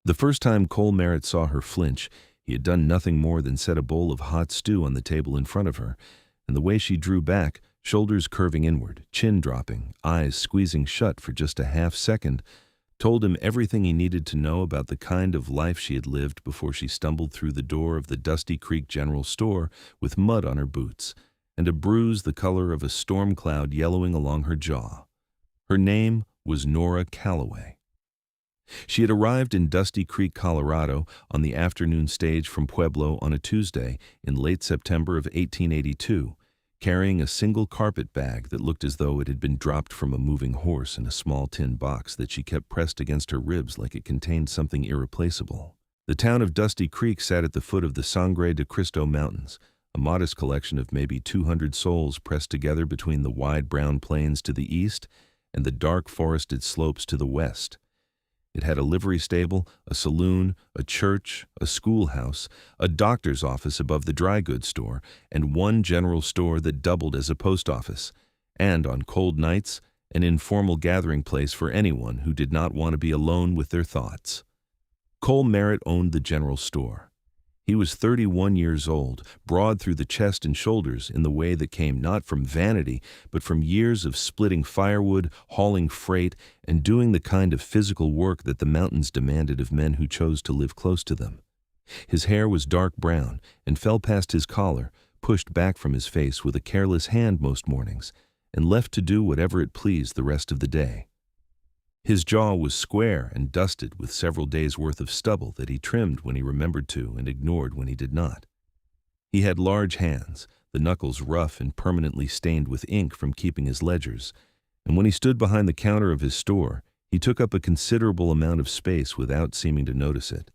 The first time Cole Merritt saw her flinch, he had done nothing more than set a bowl of hot stew on the table in front of her, and the way she drew back, shoulders curving inward, chin dropping, eyes squeezing shut for just a half-second, told him everything he needed to know about the kind of life she had lived before she stumbled through the door of the Dusty Creek General Store with mud on her boots and a bruise the color of a storm cloud yellowing along her jaw. Her name was Nora Calloway. She had arrived in Dusty Creek, Colorado, on the afternoon stage from Pueblo on a Tuesday in late September of 1882, carrying a single carpet bag that looked as though it had been dropped from a moving horse in a small tin box that she kept pressed against her ribs like it contained something irreplaceable. The town of Dusty Creek sat at the foot of the Sangre de Cristo Mountains, a modest collection of maybe 200 souls pressed together between the wide brown plains to the east and the dark forested slopes to the west. It had a livery stable, a saloon, a church, a schoolhouse, a doctor's office above the dry goods store, and one general store that doubled as a post office, and on cold nights, an informal gathering place for anyone who did not want to be alone with their thoughts. Cole Merritt owned the general store. He was 31 years old, broad through the chest and shoulders in the way that came not from vanity, but from years of splitting firewood, hauling freight, and doing the kind of physical work that the mountains demanded of men who chose to live close to them. His hair was dark brown and fell past his collar, pushed back from his face with a careless hand most mornings, and left to do whatever it pleased the rest of the day. His jaw was square and dusted with several days' worth of stubble that he trimmed when he remembered to and ignored when he did not. He had large hands, the knuckles rough and permanently stained with ink from keeping his ledgers, and when he stood behind the counter of his store, he took up a considerable amount of space without seeming to notice it.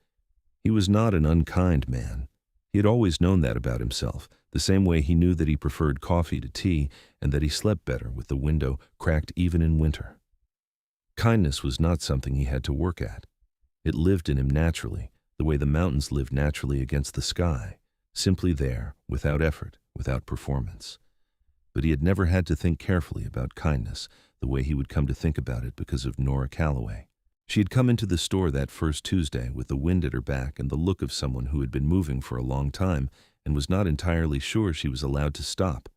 He was not an unkind man. He had always known that about himself, the same way he knew that he preferred coffee to tea and that he slept better with the window cracked even in winter. Kindness was not something he had to work at. It lived in him naturally, the way the mountains lived naturally against the sky, simply there, without effort, without performance. But he had never had to think carefully about kindness, the way he would come to think about it because of Nora Calloway. She had come into the store that first Tuesday with the wind at her back and the look of someone who had been moving for a long time and was not entirely sure she was allowed to stop.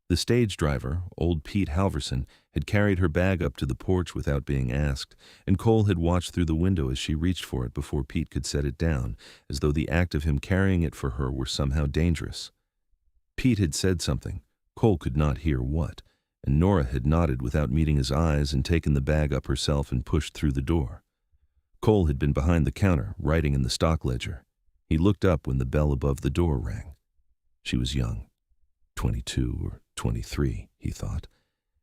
The stage driver, old Pete Halverson, had carried her bag up to the porch without being asked, and Cole had watched through the window as she reached for it before Pete could set it down, as though the act of him carrying it for her were somehow dangerous. Pete had said something, Cole could not hear what, and Nora had nodded without meeting his eyes and taken the bag up herself and pushed through the door. Cole had been behind the counter, writing in the stock ledger. He looked up when the bell above the door rang. She was young, 22 or 23, he thought.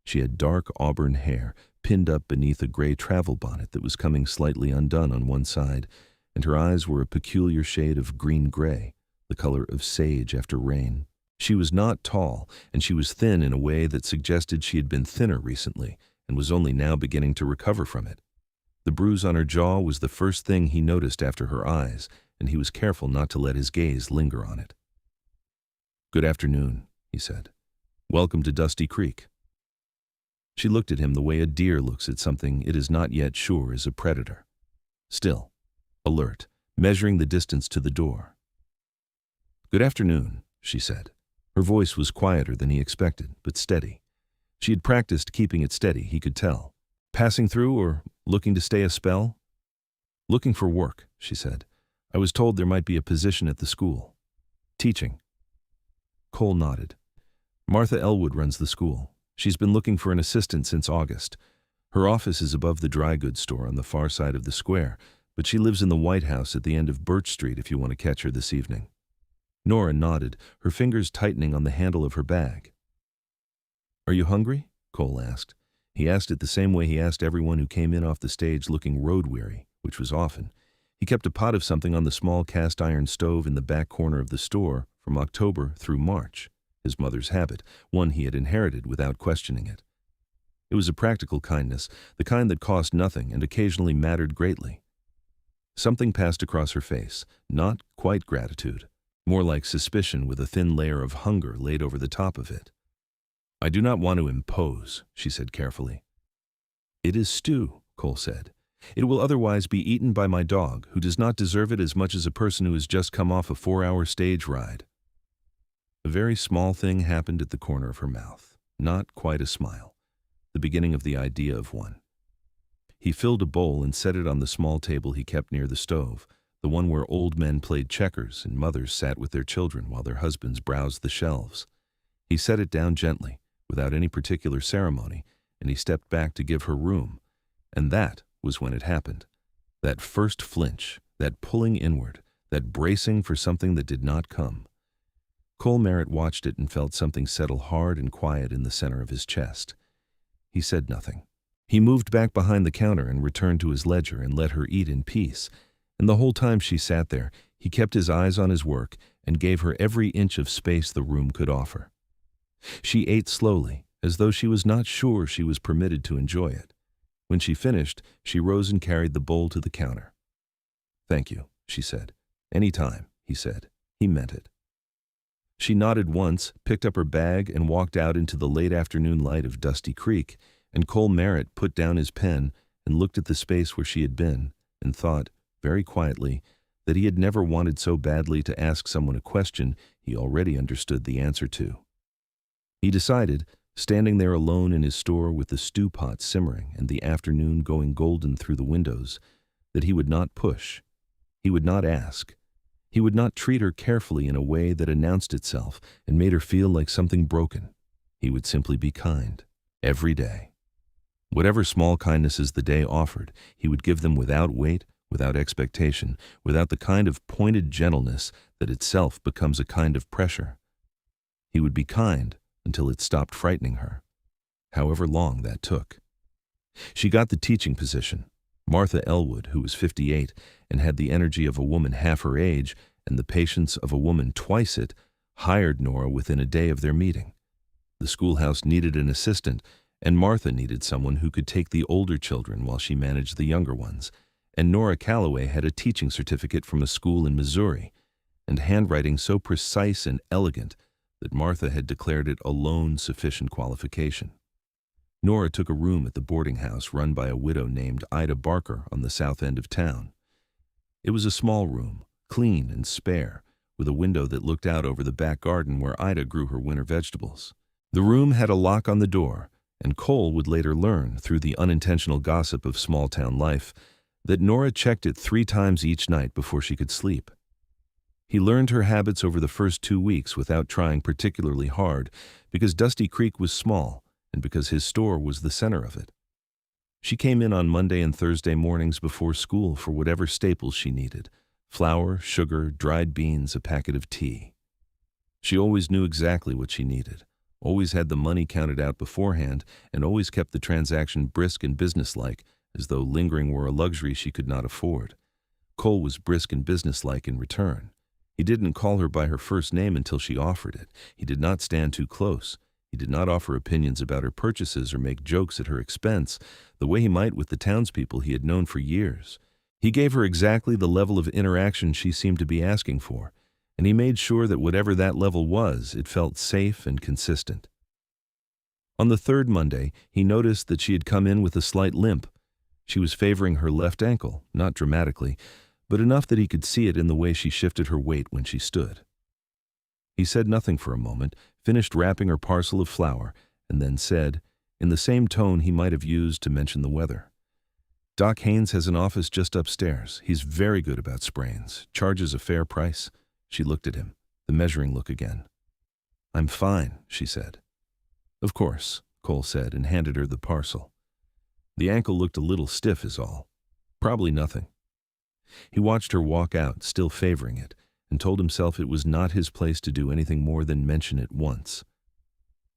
She had dark auburn hair, pinned up beneath a gray travel bonnet that was coming slightly undone on one side, and her eyes were a peculiar shade of green-gray, the color of sage after rain. She was not tall, and she was thin in a way that suggested she had been thinner recently and was only now beginning to recover from it. The bruise on her jaw was the first thing he noticed after her eyes, and he was careful not to let his gaze linger on it. "Good afternoon," he said. "Welcome to Dusty Creek." She looked at him the way a deer looks at something it is not yet sure is a predator. Still, alert, measuring the distance to the door. "Good afternoon," she said. Her voice was quieter than he expected, but steady. She had practiced keeping it steady, he could tell. "Passing through or looking to stay a spell?" "Looking for work," she said. "I was told there might be a position at the school." "Teaching." Cole nodded. "Martha Elwood runs the school. She's been looking for an assistant since August. Her office is above the dry goods store on the far side of the square, but she lives in the White House at the end of Birch Street if you want to catch her this evening." Nora nodded, her fingers tightening on the handle of her bag. "Are you hungry?" Cole asked. He asked it the same way he asked everyone who came in off the stage looking road-weary, which was often. He kept a pot of something on the small cast-iron stove in the back corner of the store from October through March, his mother's habit, one he had inherited without questioning it. It was a practical kindness, the kind that cost nothing and occasionally mattered greatly. Something passed across her face, not quite gratitude, more like suspicion with a thin layer of hunger laid over the top of it. "I do not want to impose," she said carefully. "It is stew," Cole said. It will otherwise be eaten by my dog, who does not deserve it as much as a person who has just come off a 4-hour stage ride." A very small thing happened at the corner of her mouth. Not quite a smile. The beginning of the idea of one. He filled a bowl and set it on the small table he kept near the stove, the one where old men played checkers and mothers sat with their children while their husbands browsed the shelves. He set it down gently, without any particular ceremony, and he stepped back to give her room. And that was when it happened. That first flinch, that pulling inward, that bracing for something that did not come. Cole Merritt watched it and felt something settle hard and quiet in the center of his chest. He said nothing. He moved back behind the counter and returned to his ledger and let her eat in peace. And the whole time she sat there, he kept his eyes on his work and gave her every inch of space the room could offer. She ate slowly, as though she was not sure she was permitted to enjoy it. When she finished, she rose and carried the bowl to the counter. "Thank you," she said. "Any time," he said. He meant it. She nodded once, picked up her bag, and walked out into the late afternoon light of Dusty Creek, and Cole Merritt put down his pen and looked at the space where she had been, and thought, very quietly, that he had never wanted so badly to ask someone a question he already understood the answer to. He decided, standing there alone in his store with the stew pot simmering and the afternoon going golden through the windows, that he would not push. He would not ask. He would not treat her carefully in a way that announced itself and made her feel like something broken. He would simply be kind, every day. Whatever small kindnesses the day offered, he would give them without weight, without expectation, without the kind of pointed gentleness that itself becomes a kind of pressure. He would be kind until it stopped frightening her, however long that took. She got the teaching position. Martha Elwood, who was 58 and had the energy of a woman half her age and the patience of a woman twice it, hired Nora within a day of their meeting. The schoolhouse needed an assistant, and Martha needed someone who could take the older children while she managed the younger ones, and Nora Calloway had a teaching certificate from a school in Missouri, and handwriting so precise and elegant that Martha had declared it alone sufficient qualification. Nora took a room at the boarding house run by a widow named Ida Barker on the south end of town. It was a small room, clean and spare, with a window that looked out over the back garden where Ida grew her winter vegetables. The room had a lock on the door, and Cole would later learn, through the unintentional gossip of small-town life, that Nora checked it 3 times each night before she could sleep. He learned her habits over the first 2 weeks without trying particularly hard, because Dusty Creek was small, and because his store was the center of it. She came in on Monday and Thursday mornings before school for whatever staples she needed: flour, sugar, dried beans, a packet of tea. She always knew exactly what she needed, always had the money counted out beforehand, and always kept the transaction brisk and businesslike, as though lingering were a luxury she could not afford. Cole was brisk and businesslike in return. He didn't call her by her first name until she offered it. He did not stand too close. He did not offer opinions about her purchases or make jokes at her expense, the way he might with the townspeople he had known for years. He gave her exactly the level of interaction she seemed to be asking for, and he made sure that whatever that level was, it felt safe and consistent. On the 3rd Monday, he noticed that she had come in with a slight limp. She was favoring her left ankle, not dramatically, but enough that he could see it in the way she shifted her weight when she stood. He said nothing for a moment, finished wrapping her parcel of flour, and then said, in the same tone he might have used to mention the weather, "Doc Haynes has an office just upstairs. He's very good about sprains, charges a fair price." She looked at him, the measuring look again. "I'm fine," she said. "Of course," Cole said, and handed her the parcel. The ankle looked a little stiff is all. Probably nothing. He watched her walk out, still favoring it, and told himself it was not his place to do anything more than mention it once.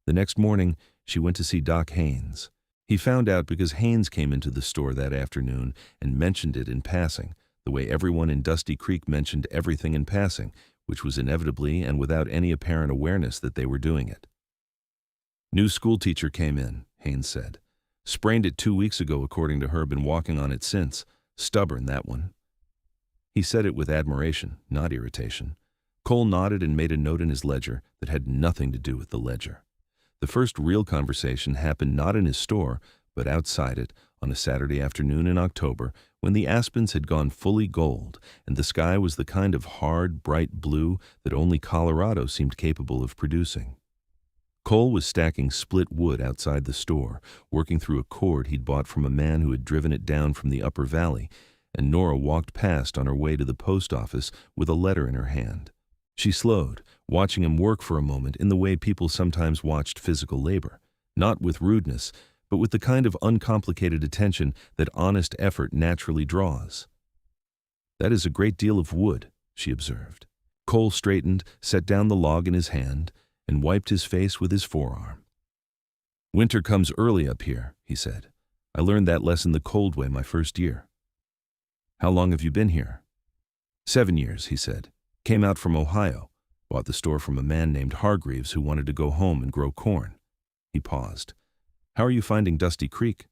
The next morning, she went to see Doc Haynes. He found out because Haynes came into the store that afternoon and mentioned it in passing, the way everyone in Dusty Creek mentioned everything in passing, which was inevitably and without any apparent awareness that they were doing it. "New schoolteacher came in," Haynes said. "Sprained it 2 weeks ago, according to her, been walking on it since. Stubborn, that one." He said it with admiration, not irritation. Cole nodded and made a note in his ledger that had nothing to do with the ledger. The first real conversation happened not in his store, but outside it, on a Saturday afternoon in October, when the aspens had gone fully gold and the sky was the kind of hard, bright blue that only Colorado seemed capable of producing. Cole was stacking split wood outside the store, working through a cord he'd bought from a man who had driven it down from the upper valley, and Nora walked past on her way to the post office with a letter in her hand. She slowed, watching him work for a moment in the way people sometimes watched physical labor, not with rudeness, but with the kind of uncomplicated attention that honest effort naturally draws. "That is a great deal of wood," she observed. Cole straightened, set down the log in his hand, and wiped his face with his forearm. "Winter comes early up here," he said. "I learned that lesson the cold way my first year." "How long have you been here?" 7 years, he said. "Came out from Ohio. Bought the store from a man named Hargreaves who wanted to go home and grow corn." He paused. "How are you finding Dusty Creek?"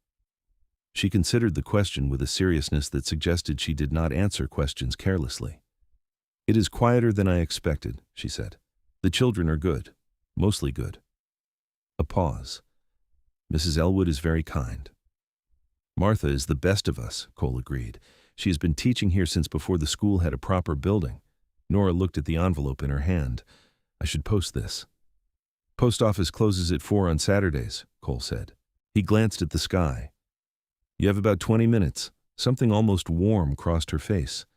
She considered the question with a seriousness that suggested she did not answer questions carelessly. "It is quieter than I expected," she said. "The children are good. Mostly good." A pause. "Mrs. Elwood is very kind." "Martha is the best of us," Cole agreed. "She has been teaching here since before the school had a proper building." Nora looked at the envelope in her hand. "I should post this." "Post office closes at 4 on Saturdays," Cole said. He glanced at the sky. "You have about 20 minutes." Something almost warm crossed her face.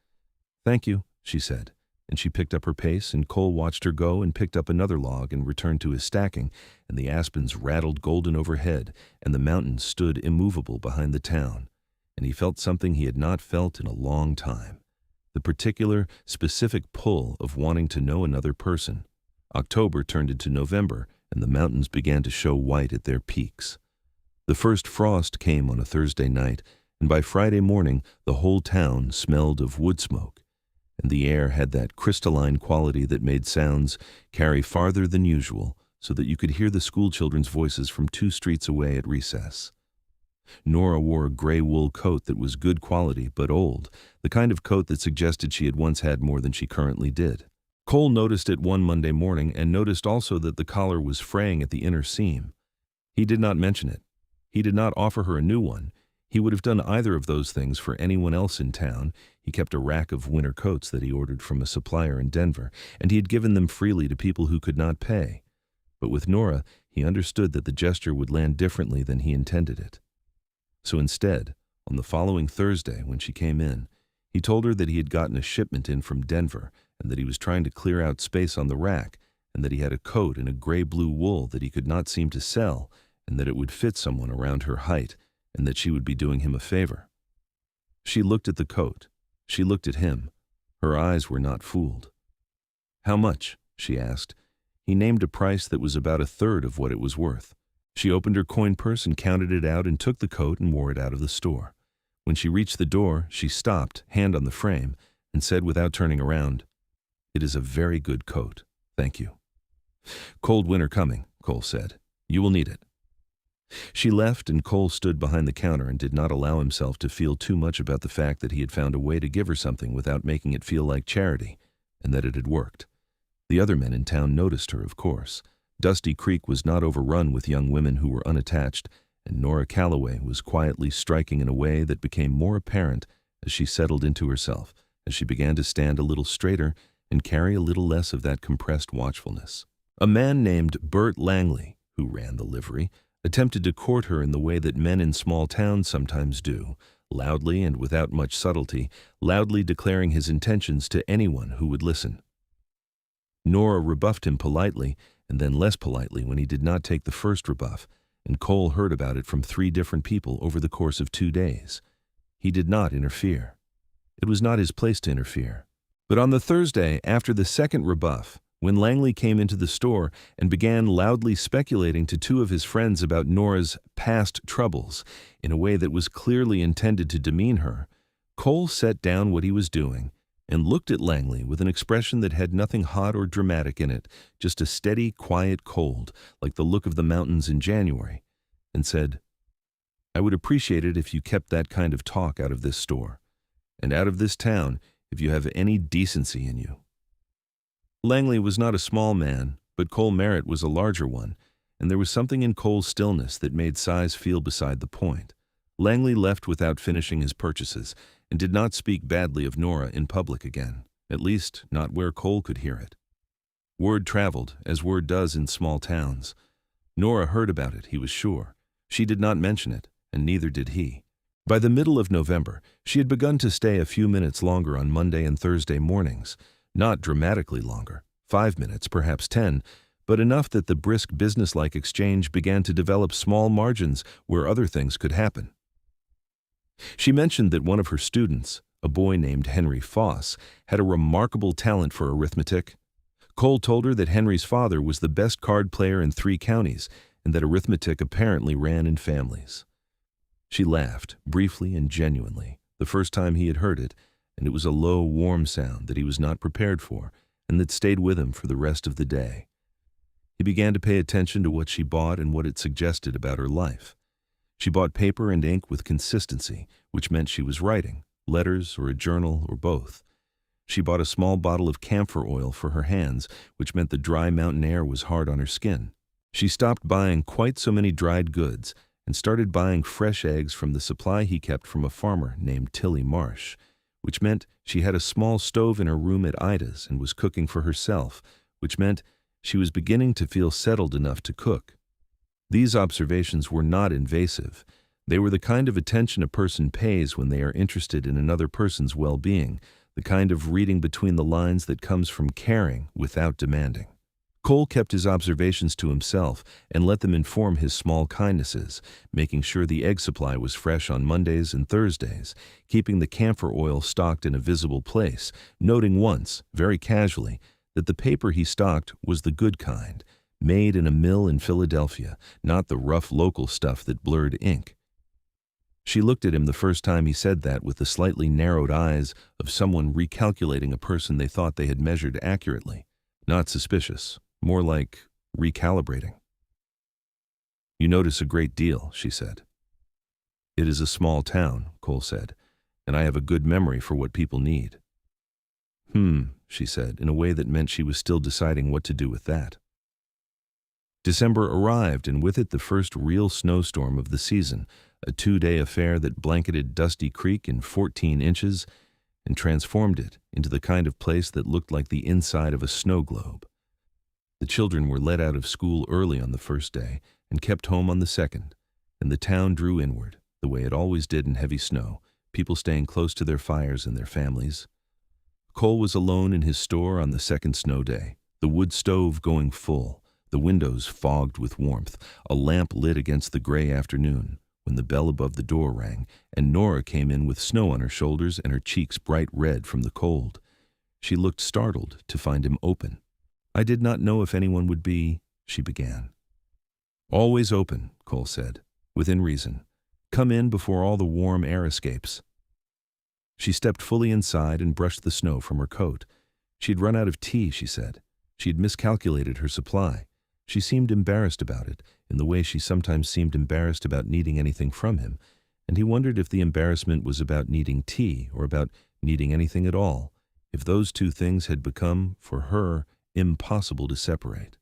"Thank you," she said, and she picked up her pace, and Cole watched her go and picked up another log and returned to his stacking, and the aspens rattled golden overhead, and the mountains stood immovable behind the town, and he felt something he had not felt in a long time. The particular, specific pull of wanting to know another person. October turned into November, and the mountains began to show white at their peaks. The first frost came on a Thursday night, and by Friday morning the whole town smelled of wood smoke, and the air had that crystalline quality that made sounds carry farther than usual, so that you could hear the schoolchildren's voices from 2 streets away at recess. Nora wore a gray wool coat that was good quality but old, the kind of coat that suggested she had once had more than she currently did. Cole noticed it one Monday morning and noticed also that the collar was fraying at the inner seam. He did not mention it. He did not offer her a new one. He would have done either of those things for anyone else in town. He kept a rack of winter coats that he ordered from a supplier in Denver, and he had given them freely to people who could not pay. But with Nora, he understood that the gesture would land differently than he intended it. So instead, on the following Thursday when she came in, he told her that he had gotten a shipment in from Denver and that he was trying to clear out space on the rack, and that he had a coat in a gray-blue wool that he could not seem to sell, and that it would fit someone around her height, and that she would be doing him a favor. She looked at the coat. She looked at him. Her eyes were not fooled. "How much?" she asked. He named a price that was about a third of what it was worth. She opened her coin purse and counted it out and took the coat and wore it out of the store. When she reached the door, she stopped, hand on the frame, and said without turning around, "It is a very good coat. Thank you." "Cold winter coming," Cole said. "You will need it." She left, and Cole stood behind the counter and did not allow himself to feel too much about the fact that he had found a way to give her something without making it feel like charity, and that it had worked. The other men in town noticed her, of course. Dusty Creek was not overrun with young women who were unattached, and Nora Calloway was quietly striking in a way that became more apparent as she settled into herself, as she began to stand a little straighter and carry a little less of that compressed watchfulness. A man named Bert Langley, who ran the livery, attempted to court her in the way that men in small towns sometimes do, loudly and without much subtlety, loudly declaring his intentions to anyone who would listen. Nora rebuffed him politely, and then less politely when he did not take the first rebuff, and Cole heard about it from 3 different people over the course of 2 days. He did not interfere. It was not his place to interfere. But on the Thursday after the second rebuff, when Langley came into the store and began loudly speculating to 2 of his friends about Nora's past troubles in a way that was clearly intended to demean her, Cole set down what he was doing and looked at Langley with an expression that had nothing hot or dramatic in it, just a steady, quiet cold, like the look of the mountains in January, and said, "I would appreciate it if you kept that kind of talk out of this store, and out of this town if you have any decency in you." Langley was not a small man, but Cole Merritt was a larger one, and there was something in Cole's stillness that made Size feel beside the point. Langley left without finishing his purchases and did not speak badly of Nora in public again, at least not where Cole could hear it. Word traveled, as word does in small towns. Nora heard about it, he was sure. She did not mention it, and neither did he. By the middle of November, she had begun to stay a few minutes longer on Monday and Thursday mornings, not dramatically longer, 5 minutes, perhaps 10, but enough that the brisk businesslike exchange began to develop small margins where other things could happen. She mentioned that one of her students, a boy named Henry Foss, had a remarkable talent for arithmetic. Cole told her that Henry's father was the best card player in 3 counties and that arithmetic apparently ran in families. She laughed, briefly and genuinely, the first time he had heard it, and it was a low, warm sound that he was not prepared for and that stayed with him for the rest of the day. He began to pay attention to what she bought and what it suggested about her life. She bought paper and ink with consistency, which meant she was writing, letters or a journal or both. She bought a small bottle of camphor oil for her hands, which meant the dry mountain air was hard on her skin. She stopped buying quite so many dried goods and started buying fresh eggs from the supply he kept from a farmer named Tilly Marsh, which meant she had a small stove in her room at Ida's and was cooking for herself, which meant she was beginning to feel settled enough to cook. These observations were not invasive. They were the kind of attention a person pays when they are interested in another person's well-being, the kind of reading between the lines that comes from caring without demanding. Cole kept his observations to himself and let them inform his small kindnesses, making sure the egg supply was fresh on Mondays and Thursdays, keeping the camphor oil stocked in a visible place, noting once, very casually, that the paper he stocked was the good kind, made in a mill in Philadelphia, not the rough local stuff that blurred ink. She looked at him the first time he said that with the slightly narrowed eyes of someone recalculating a person they thought they had measured accurately. Not suspicious, more like recalibrating. "You notice a great deal," she said. "It is a small town," Cole said, "and I have a good memory for what people need." She said, in a way that meant she was still deciding what to do with that. December arrived, and with it the first real snowstorm of the season, a 2-day affair that blanketed Dusty Creek in 14 inches and transformed it into the kind of place that looked like the inside of a snow globe. The children were let out of school early on the first day and kept home on the second, and the town drew inward, the way it always did in heavy snow, people staying close to their fires and their families. Cole was alone in his store on the second snow day, the wood stove going full, the windows fogged with warmth, a lamp lit against the gray afternoon, when the bell above the door rang, and Nora came in with snow on her shoulders and her cheeks bright red from the cold. She looked startled to find him open. "I did not know if anyone would be," she began. "Always open," Cole said, "within reason. Come in before all the warm air escapes." She stepped fully inside and brushed the snow from her coat. She'd run out of tea, she said. She had miscalculated her supply. She seemed embarrassed about it, in the way she sometimes seemed embarrassed about needing anything from him, and he wondered if the embarrassment was about needing tea or about needing anything at all, if those two things had become, for her, impossible to separate.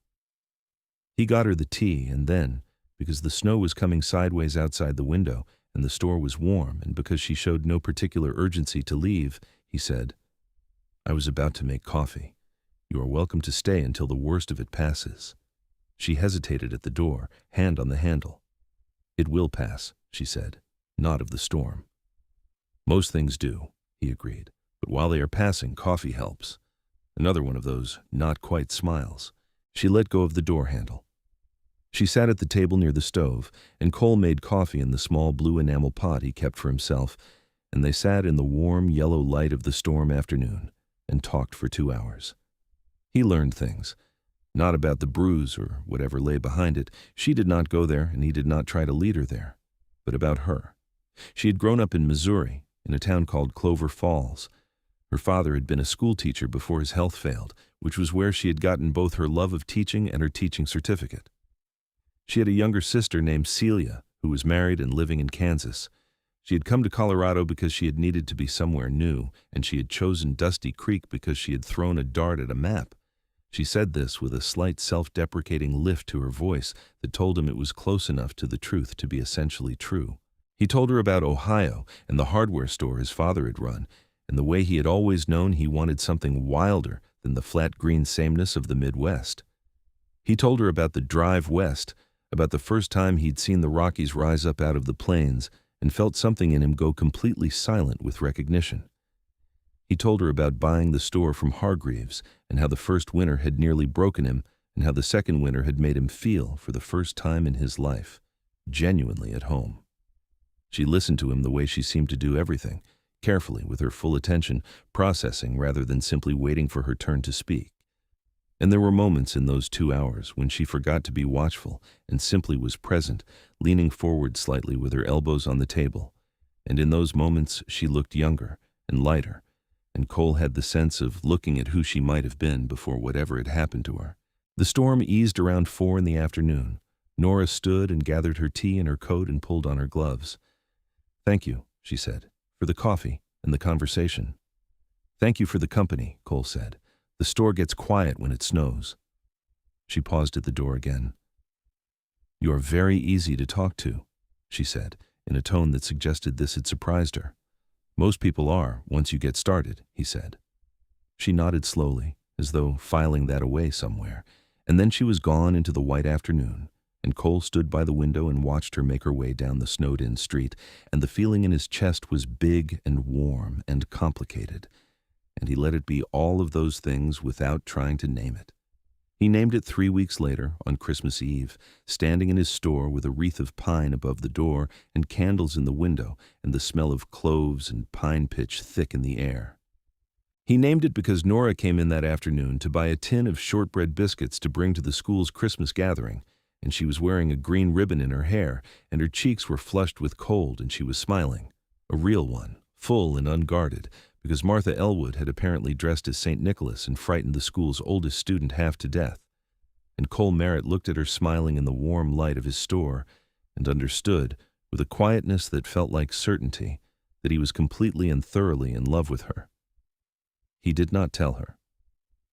He got her the tea, and then, because the snow was coming sideways outside the window and the store was warm, and because she showed no particular urgency to leave, he said, "I was about to make coffee. You are welcome to stay until the worst of it passes." She hesitated at the door, hand on the handle. "It will pass," she said, "not of the storm." "Most things do," he agreed, "but while they are passing, coffee helps." Another one of those not quite smiles. She let go of the door handle. She sat at the table near the stove, and Cole made coffee in the small blue enamel pot he kept for himself, and they sat in the warm yellow light of the storm afternoon and talked for 2 hours. He learned things. Not about the bruise or whatever lay behind it. She did not go there, and he did not try to lead her there. But about her. She had grown up in Missouri, in a town called Clover Falls. Her father had been a school teacher before his health failed, which was where she had gotten both her love of teaching and her teaching certificate. She had a younger sister named Celia, who was married and living in Kansas. She had come to Colorado because she had needed to be somewhere new, and she had chosen Dusty Creek because she had thrown a dart at a map. She said this with a slight self-deprecating lift to her voice that told him it was close enough to the truth to be essentially true. He told her about Ohio and the hardware store his father had run, and the way he had always known he wanted something wilder than the flat green sameness of the Midwest. He told her about the drive west, about the first time he'd seen the Rockies rise up out of the plains and felt something in him go completely silent with recognition. He told her about buying the store from Hargreaves and how the first winter had nearly broken him and how the second winter had made him feel, for the first time in his life, genuinely at home. She listened to him the way she seemed to do everything, carefully, with her full attention, processing rather than simply waiting for her turn to speak. And there were moments in those 2 hours when she forgot to be watchful and simply was present, leaning forward slightly with her elbows on the table. And in those moments she looked younger and lighter, and Cole had the sense of looking at who she might have been before whatever had happened to her. The storm eased around 4 in the afternoon. Nora stood and gathered her tea in her coat and pulled on her gloves. "Thank you," she said, "for the coffee and the conversation." "Thank you for the company," Cole said. "The store gets quiet when it snows." She paused at the door again. "You're very easy to talk to," she said, in a tone that suggested this had surprised her. "Most people are, once you get started," he said. She nodded slowly, as though filing that away somewhere, and then she was gone into the white afternoon, and Cole stood by the window and watched her make her way down the snowed-in street, and the feeling in his chest was big and warm and complicated, and he let it be all of those things without trying to name it. He named it 3 weeks later, on Christmas Eve, standing in his store with a wreath of pine above the door and candles in the window and the smell of cloves and pine pitch thick in the air. He named it because Nora came in that afternoon to buy a tin of shortbread biscuits to bring to the school's Christmas gathering, and she was wearing a green ribbon in her hair, and her cheeks were flushed with cold, and she was smiling, a real one, full and unguarded, because Martha Elwood had apparently dressed as St. Nicholas and frightened the school's oldest student half to death. And Cole Merritt looked at her smiling in the warm light of his store and understood, with a quietness that felt like certainty, that he was completely and thoroughly in love with her. He did not tell her.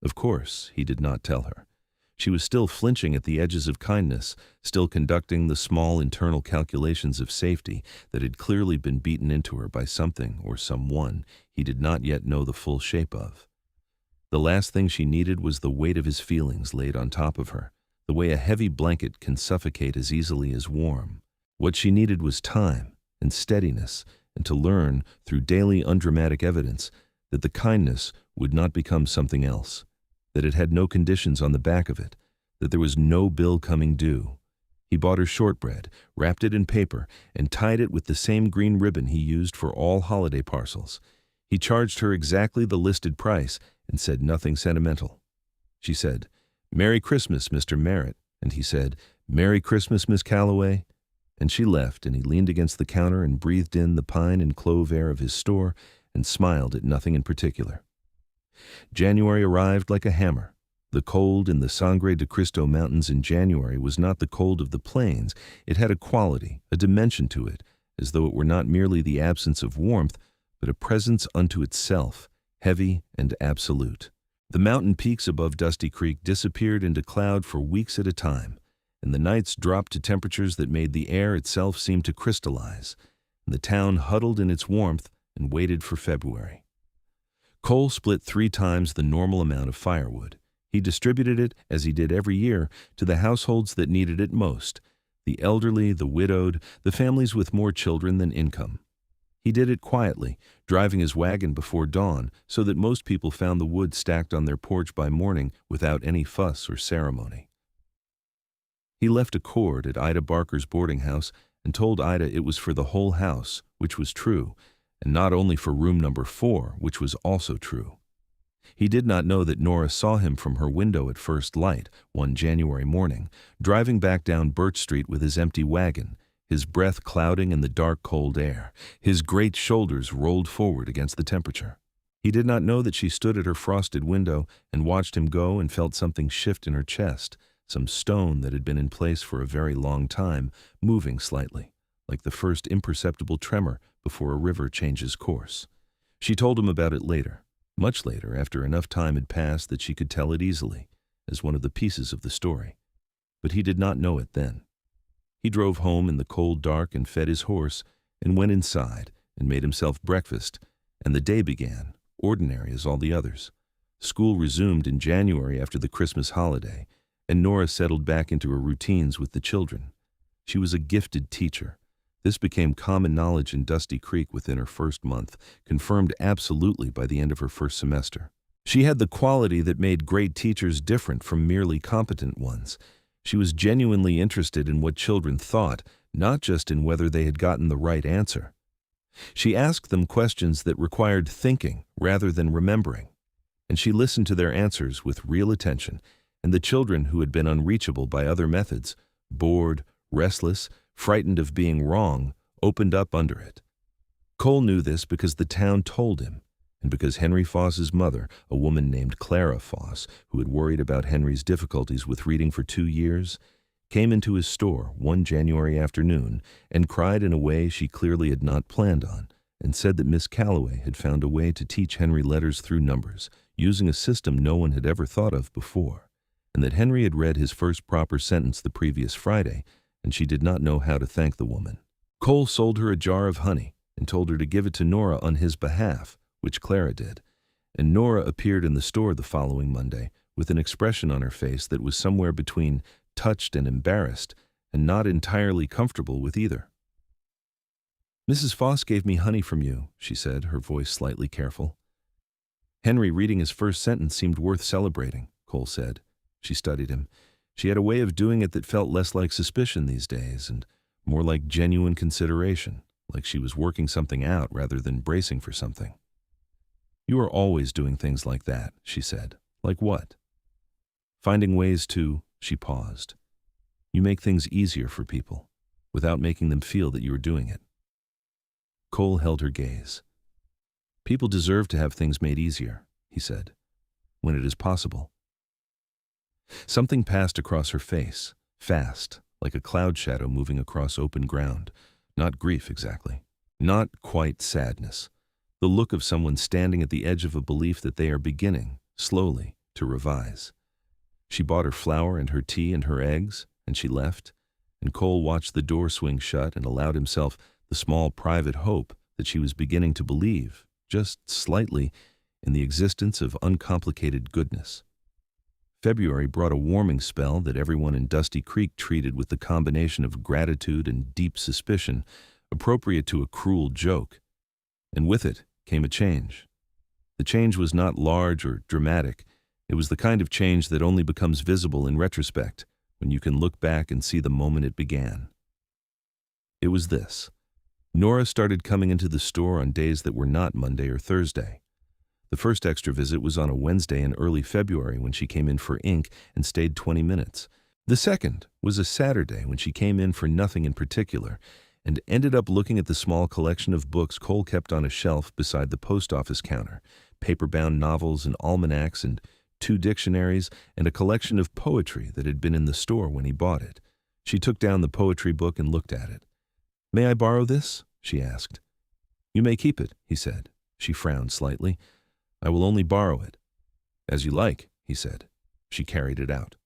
Of course, he did not tell her. She was still flinching at the edges of kindness, still conducting the small internal calculations of safety that had clearly been beaten into her by something or someone he did not yet know the full shape of. The last thing she needed was the weight of his feelings laid on top of her, the way a heavy blanket can suffocate as easily as warm. What she needed was time and steadiness, and to learn, through daily undramatic evidence, that the kindness would not become something else, that it had no conditions on the back of it, that there was no bill coming due. He bought her shortbread, wrapped it in paper, and tied it with the same green ribbon he used for all holiday parcels. He charged her exactly the listed price and said nothing sentimental. She said, "Merry Christmas, Mr. Merritt," and he said, "Merry Christmas, Miss Calloway," and she left, and he leaned against the counter and breathed in the pine and clove air of his store and smiled at nothing in particular. January arrived like a hammer. The cold in the Sangre de Cristo Mountains in January was not the cold of the plains. It had a quality, a dimension to it, as though it were not merely the absence of warmth, but a presence unto itself, heavy and absolute. The mountain peaks above Dusty Creek disappeared into cloud for weeks at a time, and the nights dropped to temperatures that made the air itself seem to crystallize, and the town huddled in its warmth and waited for February. Cole split 3 times the normal amount of firewood. He distributed it, as he did every year, to the households that needed it most, the elderly, the widowed, the families with more children than income. He did it quietly, driving his wagon before dawn so that most people found the wood stacked on their porch by morning without any fuss or ceremony. He left a cord at Ida Barker's boarding house and told Ida it was for the whole house, which was true, and not only for room number 4, which was also true. He did not know that Nora saw him from her window at first light one January morning, driving back down Birch Street with his empty wagon, his breath clouding in the dark, cold air, his great shoulders rolled forward against the temperature. He did not know that she stood at her frosted window and watched him go and felt something shift in her chest, some stone that had been in place for a very long time, moving slightly, like the first imperceptible tremor before a river changes course. She told him about it later, much later, after enough time had passed that she could tell it easily. as one of the pieces of the story. But he did not know it then. He drove home in the cold dark and fed his horse, and went inside and made himself breakfast, and the day began, ordinary as all the others. School resumed in January after the Christmas holiday, and Nora settled back into her routines with the children. She was a gifted teacher. This became common knowledge in Dusty Creek within her first month, confirmed absolutely by the end of her first semester. She had the quality that made great teachers different from merely competent ones. She was genuinely interested in what children thought, not just in whether they had gotten the right answer. She asked them questions that required thinking rather than remembering, and she listened to their answers with real attention, and the children who had been unreachable by other methods, bored, restless, frightened of being wrong, opened up under it. Cole knew this because the town told him, and because Henry Foss's mother, a woman named Clara Foss, who had worried about Henry's difficulties with reading for 2 years, came into his store one January afternoon and cried in a way she clearly had not planned on, and said that Miss Calloway had found a way to teach Henry letters through numbers, using a system no one had ever thought of before, and that Henry had read his first proper sentence the previous Friday, and she did not know how to thank the woman. Cole sold her a jar of honey and told her to give it to Nora on his behalf, which Clara did, and Nora appeared in the store the following Monday with an expression on her face that was somewhere between touched and embarrassed, and not entirely comfortable with either. "Mrs. Foss gave me honey from you," she said, her voice slightly careful. "Henry reading his first sentence seemed worth celebrating," Cole said. She studied him. She had a way of doing it that felt less like suspicion these days, and more like genuine consideration, like she was working something out rather than bracing for something. "You are always doing things like that," she said. "Like what?" "Finding ways to," she paused. "You make things easier for people, without making them feel that you are doing it." Cole held her gaze. "People deserve to have things made easier," he said, "when it is possible." Something passed across her face, fast, like a cloud shadow moving across open ground. Not grief exactly. Not quite sadness. The look of someone standing at the edge of a belief that they are beginning, slowly, to revise. She bought her flour and her tea and her eggs, and she left, and Cole watched the door swing shut and allowed himself the small private hope that she was beginning to believe, just slightly, in the existence of uncomplicated goodness. February brought a warming spell that everyone in Dusty Creek treated with the combination of gratitude and deep suspicion, appropriate to a cruel joke. And with it came a change. The change was not large or dramatic. It was the kind of change that only becomes visible in retrospect, when you can look back and see the moment it began. It was this. Nora started coming into the store on days that were not Monday or Thursday. The first extra visit was on a Wednesday in early February when she came in for ink and stayed 20 minutes. The second was a Saturday when she came in for nothing in particular and ended up looking at the small collection of books Cole kept on a shelf beside the post office counter, paper-bound novels and almanacs and 2 dictionaries and a collection of poetry that had been in the store when he bought it. She took down the poetry book and looked at it. "May I borrow this?" she asked. "You may keep it," he said. She frowned slightly. "I will only borrow it." "As you like," he said. She carried it out.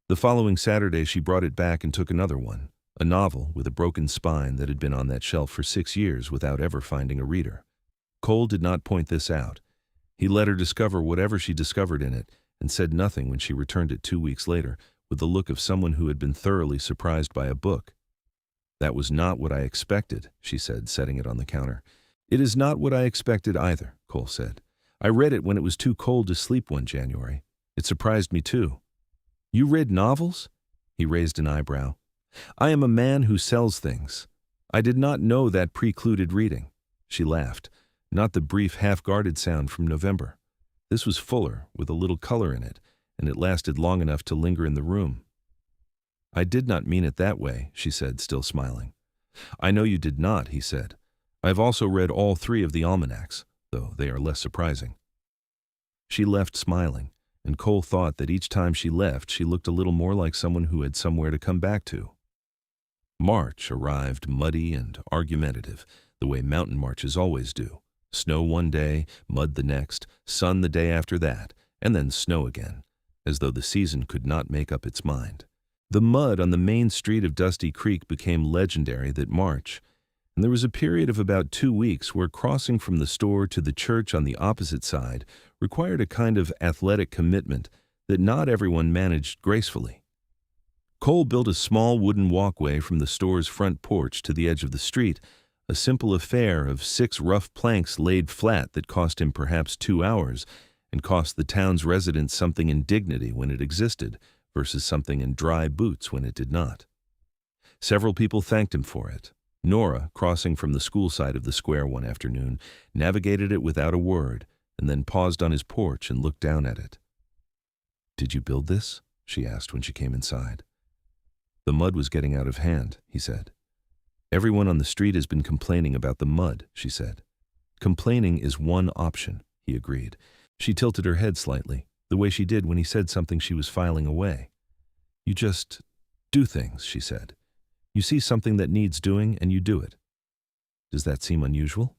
The following Saturday she brought it back and took another one, a novel with a broken spine that had been on that shelf for 6 years without ever finding a reader. Cole did not point this out. He let her discover whatever she discovered in it and said nothing when she returned it 2 weeks later with the look of someone who had been thoroughly surprised by a book. "That was not what I expected," she said, setting it on the counter. "It is not what I expected either," Cole said. "I read it when it was too cold to sleep one January. It surprised me too." "You read novels?" He raised an eyebrow. "I am a man who sells things. I did not know that precluded reading." She laughed, not the brief half-guarded sound from November. This was fuller, with a little color in it, and it lasted long enough to linger in the room. "I did not mean it that way," she said, still smiling. "I know you did not," he said. "I have also read all 3 of the almanacs, though they are less surprising." She left smiling, and Cole thought that each time she left she looked a little more like someone who had somewhere to come back to. March arrived muddy and argumentative, the way mountain marches always do. Snow one day, mud the next, sun the day after that, and then snow again. as though the season could not make up its mind. The mud on the main street of Dusty Creek became legendary that March, and there was a period of about 2 weeks where crossing from the store to the church on the opposite side required a kind of athletic commitment that not everyone managed gracefully. Cole built a small wooden walkway from the store's front porch to the edge of the street, a simple affair of 6 rough planks laid flat that cost him perhaps 2 hours and cost the town's residents something in dignity when it existed versus something in dry boots when it did not. Several people thanked him for it. Nora, crossing from the school side of the square one afternoon, navigated it without a word and then paused on his porch and looked down at it. "Did you build this?" she asked when she came inside. "The mud was getting out of hand," he said. "Everyone on the street has been complaining about the mud," she said. "Complaining is one option," he agreed. She tilted her head slightly, the way she did when he said something she was filing away. "You just do things," she said. "You see something that needs doing and you do it. Does that seem unusual?"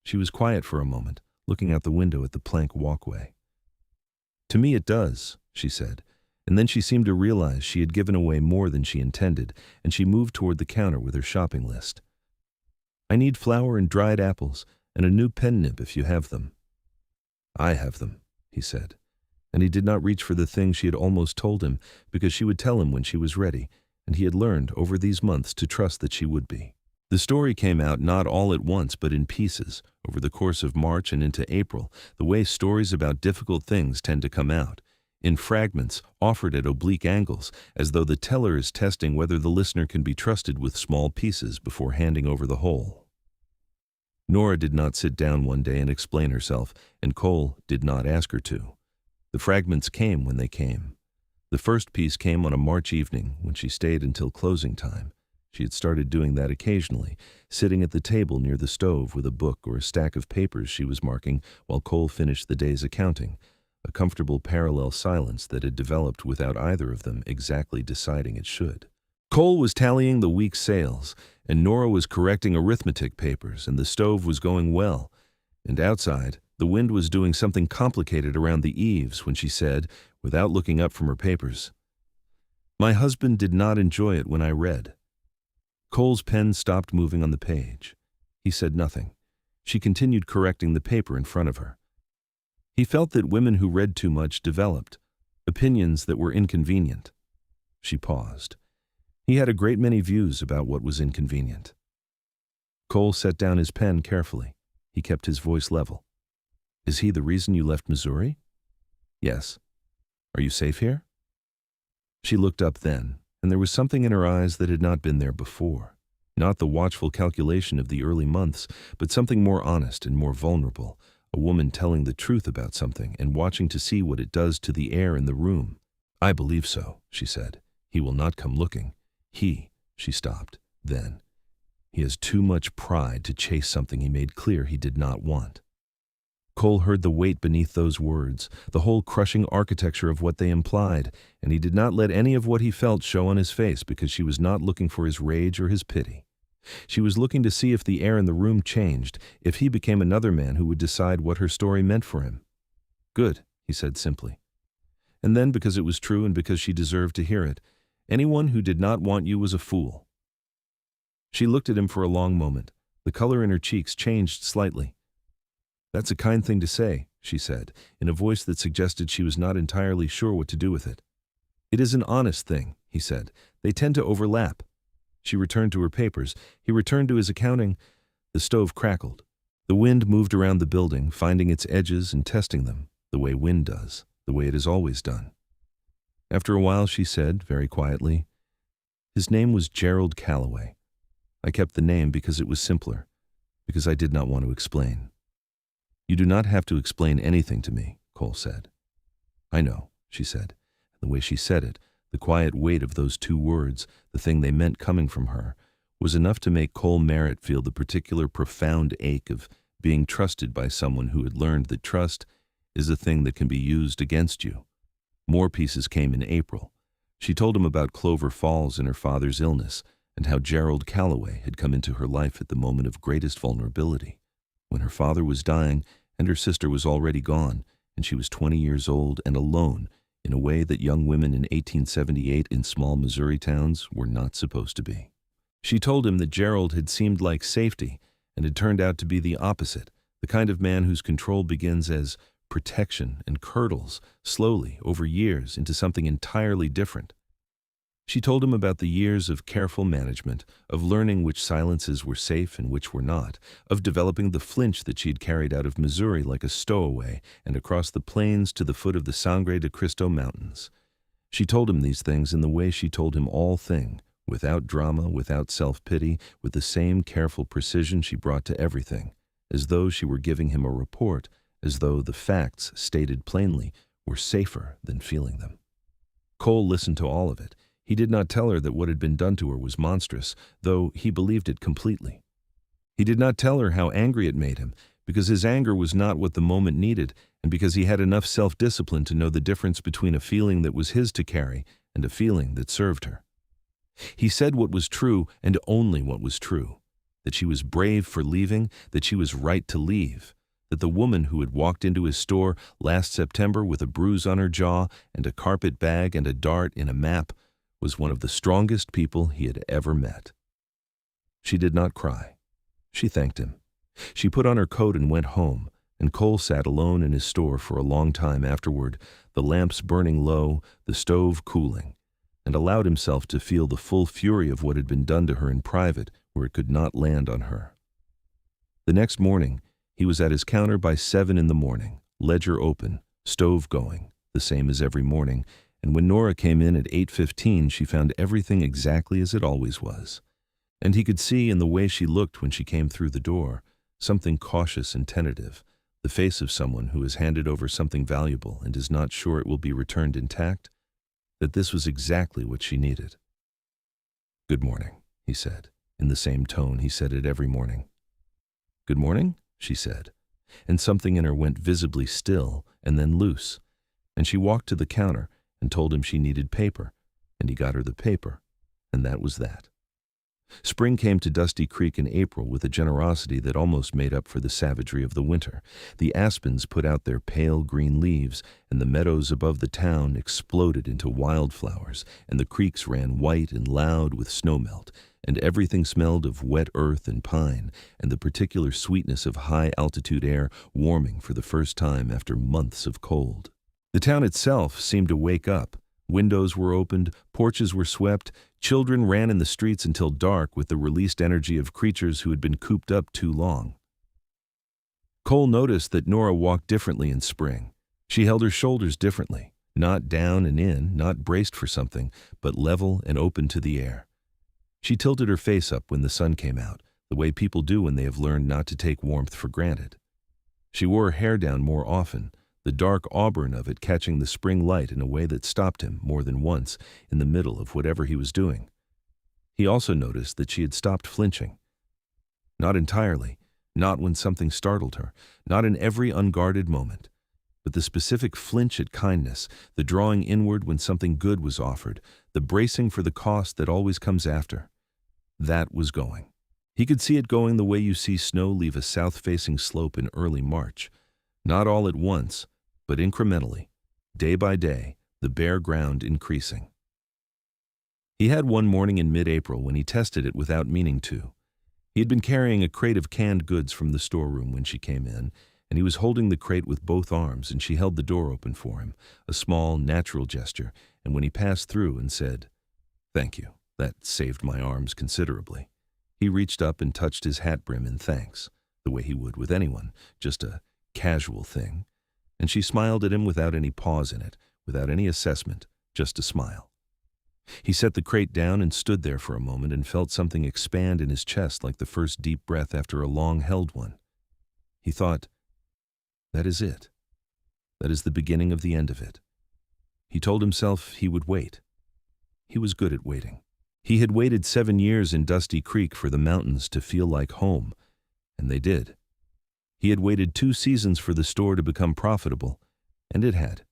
She was quiet for a moment, looking out the window at the plank walkway. "To me it does," she said, and then she seemed to realize she had given away more than she intended, and she moved toward the counter with her shopping list. "I need flour and dried apples, and a new pen nib if you have them." "I have them," he said, and he did not reach for the thing she had almost told him because she would tell him when she was ready, and he had learned over these months to trust that she would be. The story came out not all at once but in pieces, over the course of March and into April, the way stories about difficult things tend to come out, in fragments offered at oblique angles, as though the teller is testing whether the listener can be trusted with small pieces before handing over the whole. Nora did not sit down one day and explain herself, and Cole did not ask her to. The fragments came when they came. The first piece came on a March evening when she stayed until closing time. She had started doing that occasionally, sitting at the table near the stove with a book or a stack of papers she was marking while Cole finished the day's accounting, a comfortable parallel silence that had developed without either of them exactly deciding it should. Cole was tallying the week's sales, and Nora was correcting arithmetic papers, and the stove was going well, and outside, the wind was doing something complicated around the eaves when she said, without looking up from her papers, "My husband did not enjoy it when I read." Cole's pen stopped moving on the page. He said nothing. She continued correcting the paper in front of her. He felt that women who read too much developed opinions that were inconvenient. She paused. He had a great many views about what was inconvenient. Cole set down his pen carefully. He kept his voice level. "Is he the reason you left Missouri?" "Yes." "Are you safe here?" She looked up then, and there was something in her eyes that had not been there before. Not the watchful calculation of the early months, but something more honest and more vulnerable, a woman telling the truth about something and watching to see what it does to the air in the room. "I believe so," she said. "He will not come looking. She stopped. Then, he has too much pride to chase something he made clear he did not want." Cole heard the weight beneath those words, the whole crushing architecture of what they implied, and he did not let any of what he felt show on his face because she was not looking for his rage or his pity. She was looking to see if the air in the room changed, if he became another man who would decide what her story meant for him. "Good," he said simply. And then, because it was true and because she deserved to hear it, "Anyone who did not want you was a fool." She looked at him for a long moment. The color in her cheeks changed slightly. "That's a kind thing to say," she said, in a voice that suggested she was not entirely sure what to do with it. "It is an honest thing," he said. "They tend to overlap." She returned to her papers. He returned to his accounting. The stove crackled. The wind moved around the building, finding its edges and testing them, the way wind does, the way it has always done. After a while she said, very quietly, "His name was Gerald Calloway. I kept the name because it was simpler, because I did not want to explain." "You do not have to explain anything to me," Cole said. "I know," she said. The way she said it, the quiet weight of those 2 words, the thing they meant coming from her, was enough to make Cole Merritt feel the particular profound ache of being trusted by someone who had learned that trust is a thing that can be used against you. More pieces came in April. She told him about Clover Falls and her father's illness, and how Gerald Calloway had come into her life at the moment of greatest vulnerability, when her father was dying and her sister was already gone, and she was 20 years old and alone in a way that young women in 1878 in small Missouri towns were not supposed to be. She told him that Gerald had seemed like safety and had turned out to be the opposite, the kind of man whose control begins as protection and curdles slowly over years into something entirely different. She told him about the years of careful management, of learning which silences were safe and which were not, of developing the Flinch that she'd carried out of Missouri like a stowaway and across the plains to the foot of the Sangre de Cristo Mountains. She told him these things in the way she told him all things, without drama, without self-pity, with the same careful precision she brought to everything, as though she were giving him a report, as though the facts, stated plainly, were safer than feeling them. Cole listened to all of it. He did not tell her that what had been done to her was monstrous, though he believed it completely. He did not tell her how angry it made him, because his anger was not what the moment needed, and because he had enough self-discipline to know the difference between a feeling that was his to carry and a feeling that served her. He said what was true and only what was true, that she was brave for leaving, that she was right to leave, that the woman who had walked into his store last September with a bruise on her jaw and a carpet bag and a dart in a map was one of the strongest people he had ever met. She did not cry. She thanked him. She put on her coat and went home, and Cole sat alone in his store for a long time afterward, the lamps burning low, the stove cooling, and allowed himself to feel the full fury of what had been done to her in private where it could not land on her. The next morning, he was at his counter by 7 a.m, ledger open, stove going, the same as every morning, and when Nora came in at 8:15, she found everything exactly as it always was. And he could see in the way she looked when she came through the door, something cautious and tentative, the face of someone who has handed over something valuable and is not sure it will be returned intact, that this was exactly what she needed. "Good morning," he said, in the same tone he said it every morning. "Good morning," she said, and something in her went visibly still and then loose, and she walked to the counter and told him she needed paper, and he got her the paper, and that was that. Spring came to Dusty Creek in April with a generosity that almost made up for the savagery of the winter. The aspens put out their pale green leaves, and the meadows above the town exploded into wildflowers, and the creeks ran white and loud with snowmelt, and everything smelled of wet earth and pine, and the particular sweetness of high-altitude air warming for the first time after months of cold. The town itself seemed to wake up. Windows were opened, porches were swept, children ran in the streets until dark with the released energy of creatures who had been cooped up too long. Cole noticed that Nora walked differently in spring. She held her shoulders differently, not down and in, not braced for something, but level and open to the air. She tilted her face up when the sun came out, the way people do when they have learned not to take warmth for granted. She wore her hair down more often, the dark auburn of it catching the spring light in a way that stopped him more than once in the middle of whatever he was doing. He also noticed that she had stopped flinching. Not entirely, not when something startled her, not in every unguarded moment, but the specific flinch at kindness, the drawing inward when something good was offered, the bracing for the cost that always comes after. That was going. He could see it going the way you see snow leave a south-facing slope in early March, not all at once, but incrementally, day by day, the bare ground increasing. He had one morning in mid-April when he tested it without meaning to. He had been carrying a crate of canned goods from the storeroom when she came in, and he was holding the crate with both arms, and she held the door open for him, a small, natural gesture, and when he passed through and said, "Thank you," that saved my arms considerably. He reached up and touched his hat brim in thanks, the way he would with anyone, just a casual thing. And she smiled at him without any pause in it, without any assessment, just a smile. He set the crate down and stood there for a moment and felt something expand in his chest like the first deep breath after a long-held one. He thought, that is it. That is the beginning of the end of it. He told himself he would wait. He was good at waiting. He had waited 7 years in Dusty Creek for the mountains to feel like home, and they did. He had waited 2 seasons for the store to become profitable, and it had.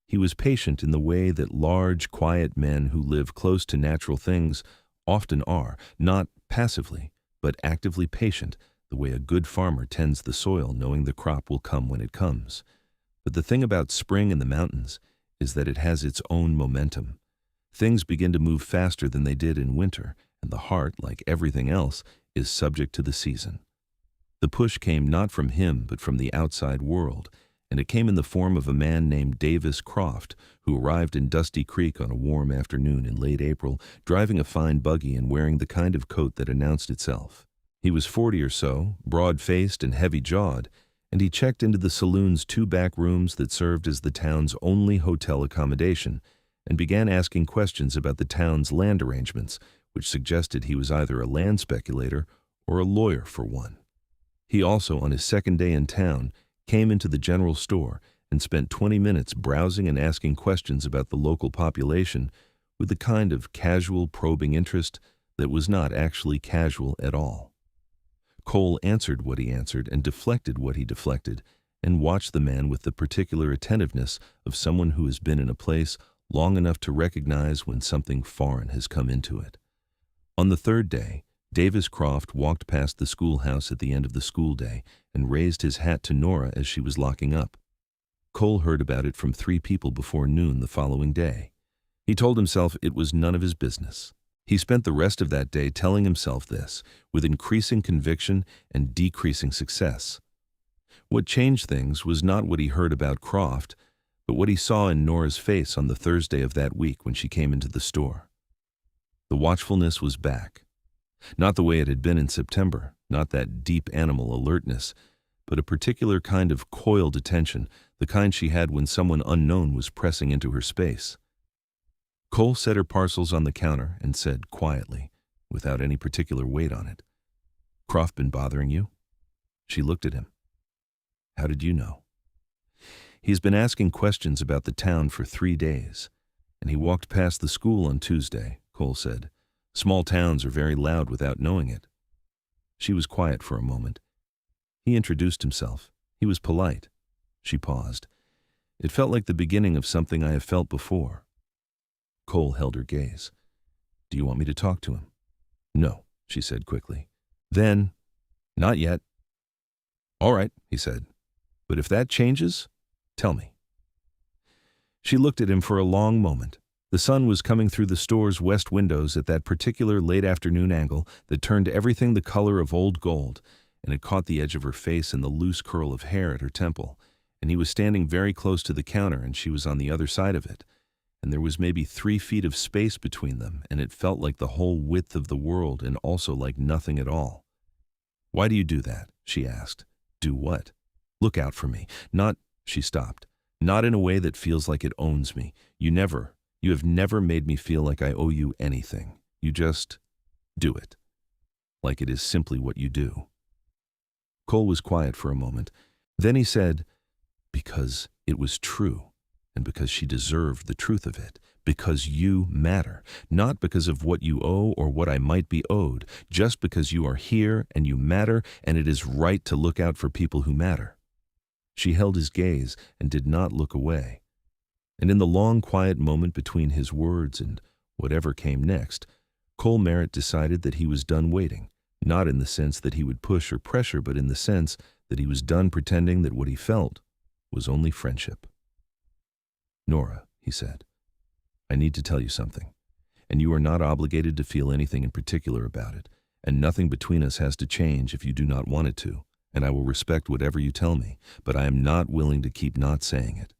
He was patient in the way that large, quiet men who live close to natural things often are, not passively, but actively patient, the way a good farmer tends the soil knowing the crop will come when it comes. But the thing about spring in the mountains is that it has its own momentum. Things begin to move faster than they did in winter, and the heart, like everything else, is subject to the season. The push came not from him but from the outside world, and it came in the form of a man named Davis Croft, who arrived in Dusty Creek on a warm afternoon in late April, driving a fine buggy and wearing the kind of coat that announced itself. He was 40 or so, broad-faced and heavy-jawed, and he checked into the saloon's 2 back rooms that served as the town's only hotel accommodation, and began asking questions about the town's land arrangements, which suggested he was either a land speculator or a lawyer for one. He also, on his second day in town, came into the general store and spent 20 minutes browsing and asking questions about the local population with the kind of casual, probing interest that was not actually casual at all. Cole answered what he answered and deflected what he deflected, and watched the man with the particular attentiveness of someone who has been in a place long enough to recognize when something foreign has come into it. On the third day, Davis Croft walked past the schoolhouse at the end of the school day and raised his hat to Nora as she was locking up. Cole heard about it from 3 people before noon the following day. He told himself it was none of his business. He spent the rest of that day telling himself this, with increasing conviction and decreasing success. What changed things was not what he heard about Croft, but what he saw in Nora's face on the Thursday of that week when she came into the store. The watchfulness was back. Not the way it had been in September, not that deep animal alertness, but a particular kind of coiled attention, the kind she had when someone unknown was pressing into her space. Cole set her parcels on the counter and said quietly, without any particular weight on it, "Croft been bothering you?" She looked at him. "How did you know?" "He's been asking questions about the town for 3 days, and he walked past the school on Tuesday," Cole said. "Small towns are very loud without knowing it." She was quiet for a moment. He introduced himself. He was polite. She paused. It felt like the beginning of something I have felt before. Cole held her gaze. "Do you want me to talk to him?" "No," she said quickly. "Then, not yet." "All right," he said. "But if that changes, tell me." She looked at him for a long moment. The sun was coming through the store's west windows at that particular late afternoon angle that turned everything the color of old gold, and it caught the edge of her face and the loose curl of hair at her temple, and he was standing very close to the counter and she was on the other side of it, and there was maybe 3 feet of space between them, and it felt like the whole width of the world and also like nothing at all. "Why do you do that?" she asked. "Do what?" "Look out for me. Not," she stopped, "not in a way that feels like it owns me. You have never made me feel like I owe you anything. You just do it. Like it is simply what you do." Cole was quiet for a moment. Then he said, "Because it was true, and because she deserved the truth of it. Because you matter. Not because of what you owe or what I might be owed. Just because you are here and you matter, and it is right to look out for people who matter." She held his gaze and did not look away. And in the long, quiet moment between his words and whatever came next, Cole Merritt decided that he was done waiting, not in the sense that he would push or pressure, but in the sense that he was done pretending that what he felt was only friendship. "Nora," he said, "I need to tell you something, and you are not obligated to feel anything in particular about it, and nothing between us has to change if you do not want it to, and I will respect whatever you tell me, but I am not willing to keep not saying it."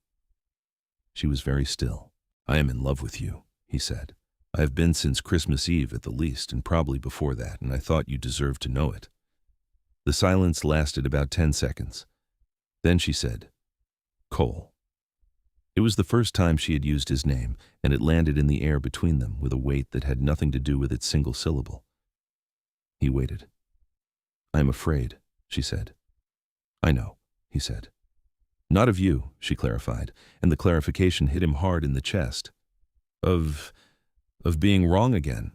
She was very still. "I am in love with you," he said. "I have been since Christmas Eve at the least, and probably before that, and I thought you deserved to know it." The silence lasted about 10 seconds. Then she said, "Cole." It was the first time she had used his name, and it landed in the air between them with a weight that had nothing to do with its single syllable. He waited. "I am afraid," she said. "I know," he said. "Not of you," she clarified, and the clarification hit him hard in the chest. Of being wrong again.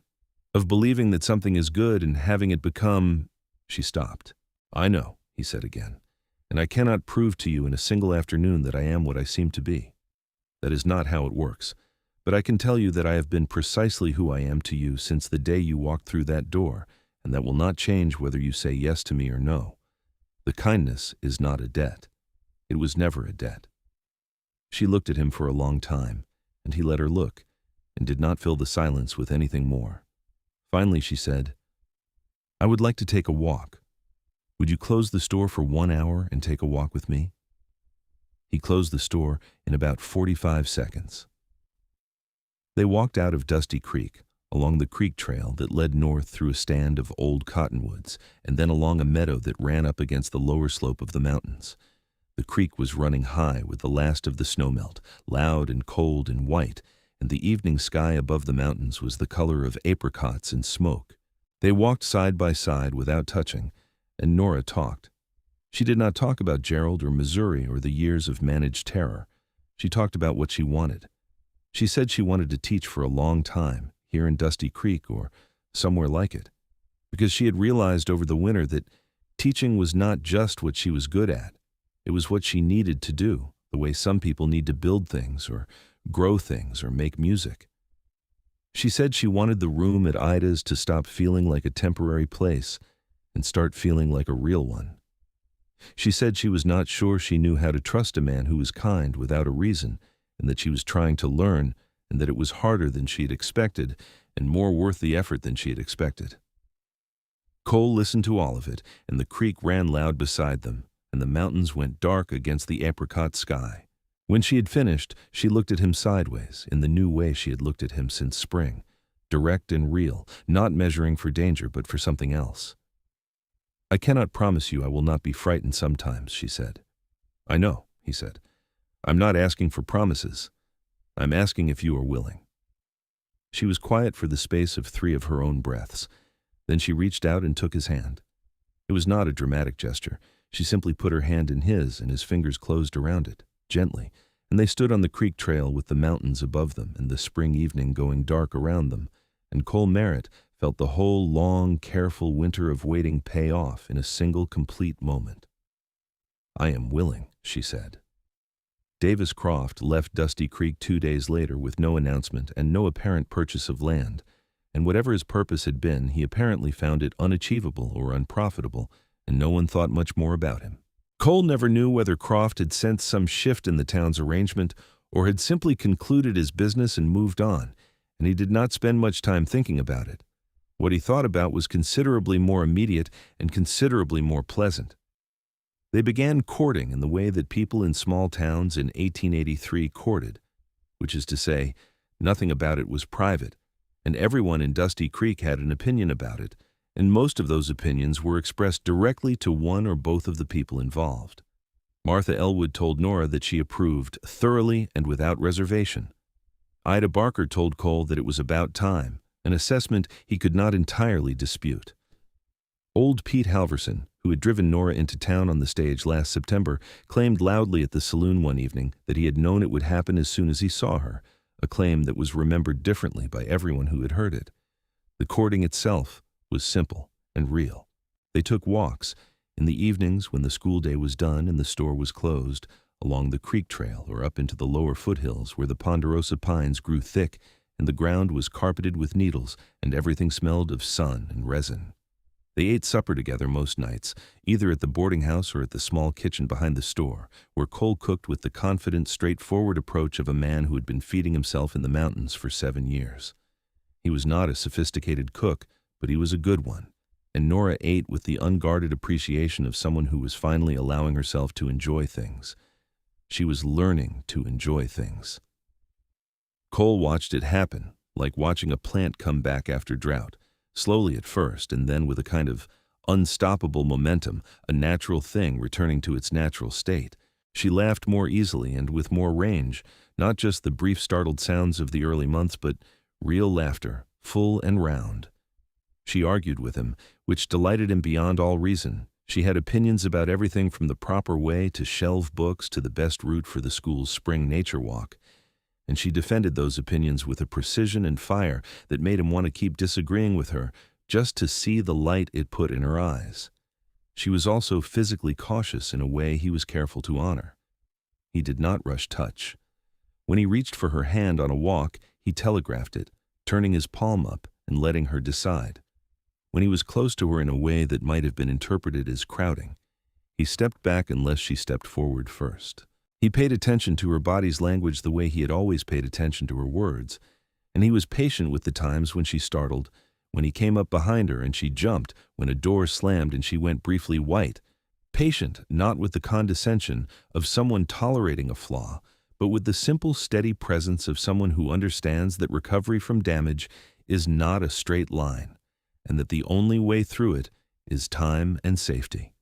Of believing that something is good and having it become—" She stopped. "I know," he said again, "and I cannot prove to you in a single afternoon that I am what I seem to be. That is not how it works, but I can tell you that I have been precisely who I am to you since the day you walked through that door, and that will not change whether you say yes to me or no. The kindness is not a debt. It was never a debt." She looked at him for a long time, and he let her look, and did not fill the silence with anything more. Finally she said, "I would like to take a walk. Would you close the store for 1 hour and take a walk with me?" He closed the store in about 45 seconds. They walked out of Dusty Creek, along the creek trail that led north through a stand of old cottonwoods, and then along a meadow that ran up against the lower slope of the mountains. The creek was running high with the last of the snowmelt, loud and cold and white, and the evening sky above the mountains was the color of apricots and smoke. They walked side by side without touching, and Nora talked. She did not talk about Gerald or Missouri or the years of managed terror. She talked about what she wanted. She said she wanted to teach for a long time, here in Dusty Creek or somewhere like it, because she had realized over the winter that teaching was not just what she was good at. It was what she needed to do, the way some people need to build things or grow things or make music. She said she wanted the room at Ida's to stop feeling like a temporary place and start feeling like a real one. She said she was not sure she knew how to trust a man who was kind without a reason, and that she was trying to learn, and that it was harder than she had expected and more worth the effort than she had expected. Cole listened to all of it, and the creek ran loud beside them, and the mountains went dark against the apricot sky. When she had finished, she looked at him sideways, in the new way she had looked at him since spring, direct and real, not measuring for danger but for something else. "I cannot promise you I will not be frightened sometimes," she said. "I know," he said. "I'm not asking for promises. I'm asking if you are willing." She was quiet for the space of 3 of her own breaths. Then she reached out and took his hand. It was not a dramatic gesture. She simply put her hand in his, and his fingers closed around it, gently, and they stood on the creek trail with the mountains above them and the spring evening going dark around them, and Cole Merritt felt the whole long, careful winter of waiting pay off in a single complete moment. "I am willing," she said. Davis Croft left Dusty Creek 2 days later with no announcement and no apparent purchase of land, and whatever his purpose had been, he apparently found it unachievable or unprofitable, and no one thought much more about him. Cole never knew whether Croft had sensed some shift in the town's arrangement or had simply concluded his business and moved on, and he did not spend much time thinking about it. What he thought about was considerably more immediate and considerably more pleasant. They began courting in the way that people in small towns in 1883 courted, which is to say, nothing about it was private, and everyone in Dusty Creek had an opinion about it, and most of those opinions were expressed directly to one or both of the people involved. Martha Elwood told Nora that she approved thoroughly and without reservation. Ida Barker told Cole that it was about time, an assessment he could not entirely dispute. Old Pete Halverson, who had driven Nora into town on the stage last September, claimed loudly at the saloon one evening that he had known it would happen as soon as he saw her, a claim that was remembered differently by everyone who had heard it. The courting itself was simple and real. They took walks, in the evenings when the school day was done and the store was closed, along the creek trail or up into the lower foothills where the ponderosa pines grew thick and the ground was carpeted with needles and everything smelled of sun and resin. They ate supper together most nights, either at the boarding house or at the small kitchen behind the store, where Cole cooked with the confident, straightforward approach of a man who had been feeding himself in the mountains for 7 years. He was not a sophisticated cook, but he was a good one, and Nora ate with the unguarded appreciation of someone who was finally allowing herself to enjoy things. She was learning to enjoy things. Cole watched it happen, like watching a plant come back after drought, slowly at first, and then with a kind of unstoppable momentum, a natural thing returning to its natural state. She laughed more easily and with more range, not just the brief startled sounds of the early months, but real laughter, full and round. She argued with him, which delighted him beyond all reason. She had opinions about everything from the proper way to shelve books to the best route for the school's spring nature walk. And she defended those opinions with a precision and fire that made him want to keep disagreeing with her, just to see the light it put in her eyes. She was also physically cautious in a way he was careful to honor. He did not rush touch. When he reached for her hand on a walk, he telegraphed it, turning his palm up and letting her decide. When he was close to her in a way that might have been interpreted as crowding, he stepped back unless she stepped forward first. He paid attention to her body's language the way he had always paid attention to her words, and he was patient with the times when she startled, when he came up behind her and she jumped, when a door slammed and she went briefly white. Patient, not with the condescension of someone tolerating a flaw, but with the simple, steady presence of someone who understands that recovery from damage is not a straight line, and that the only way through it is time and safety.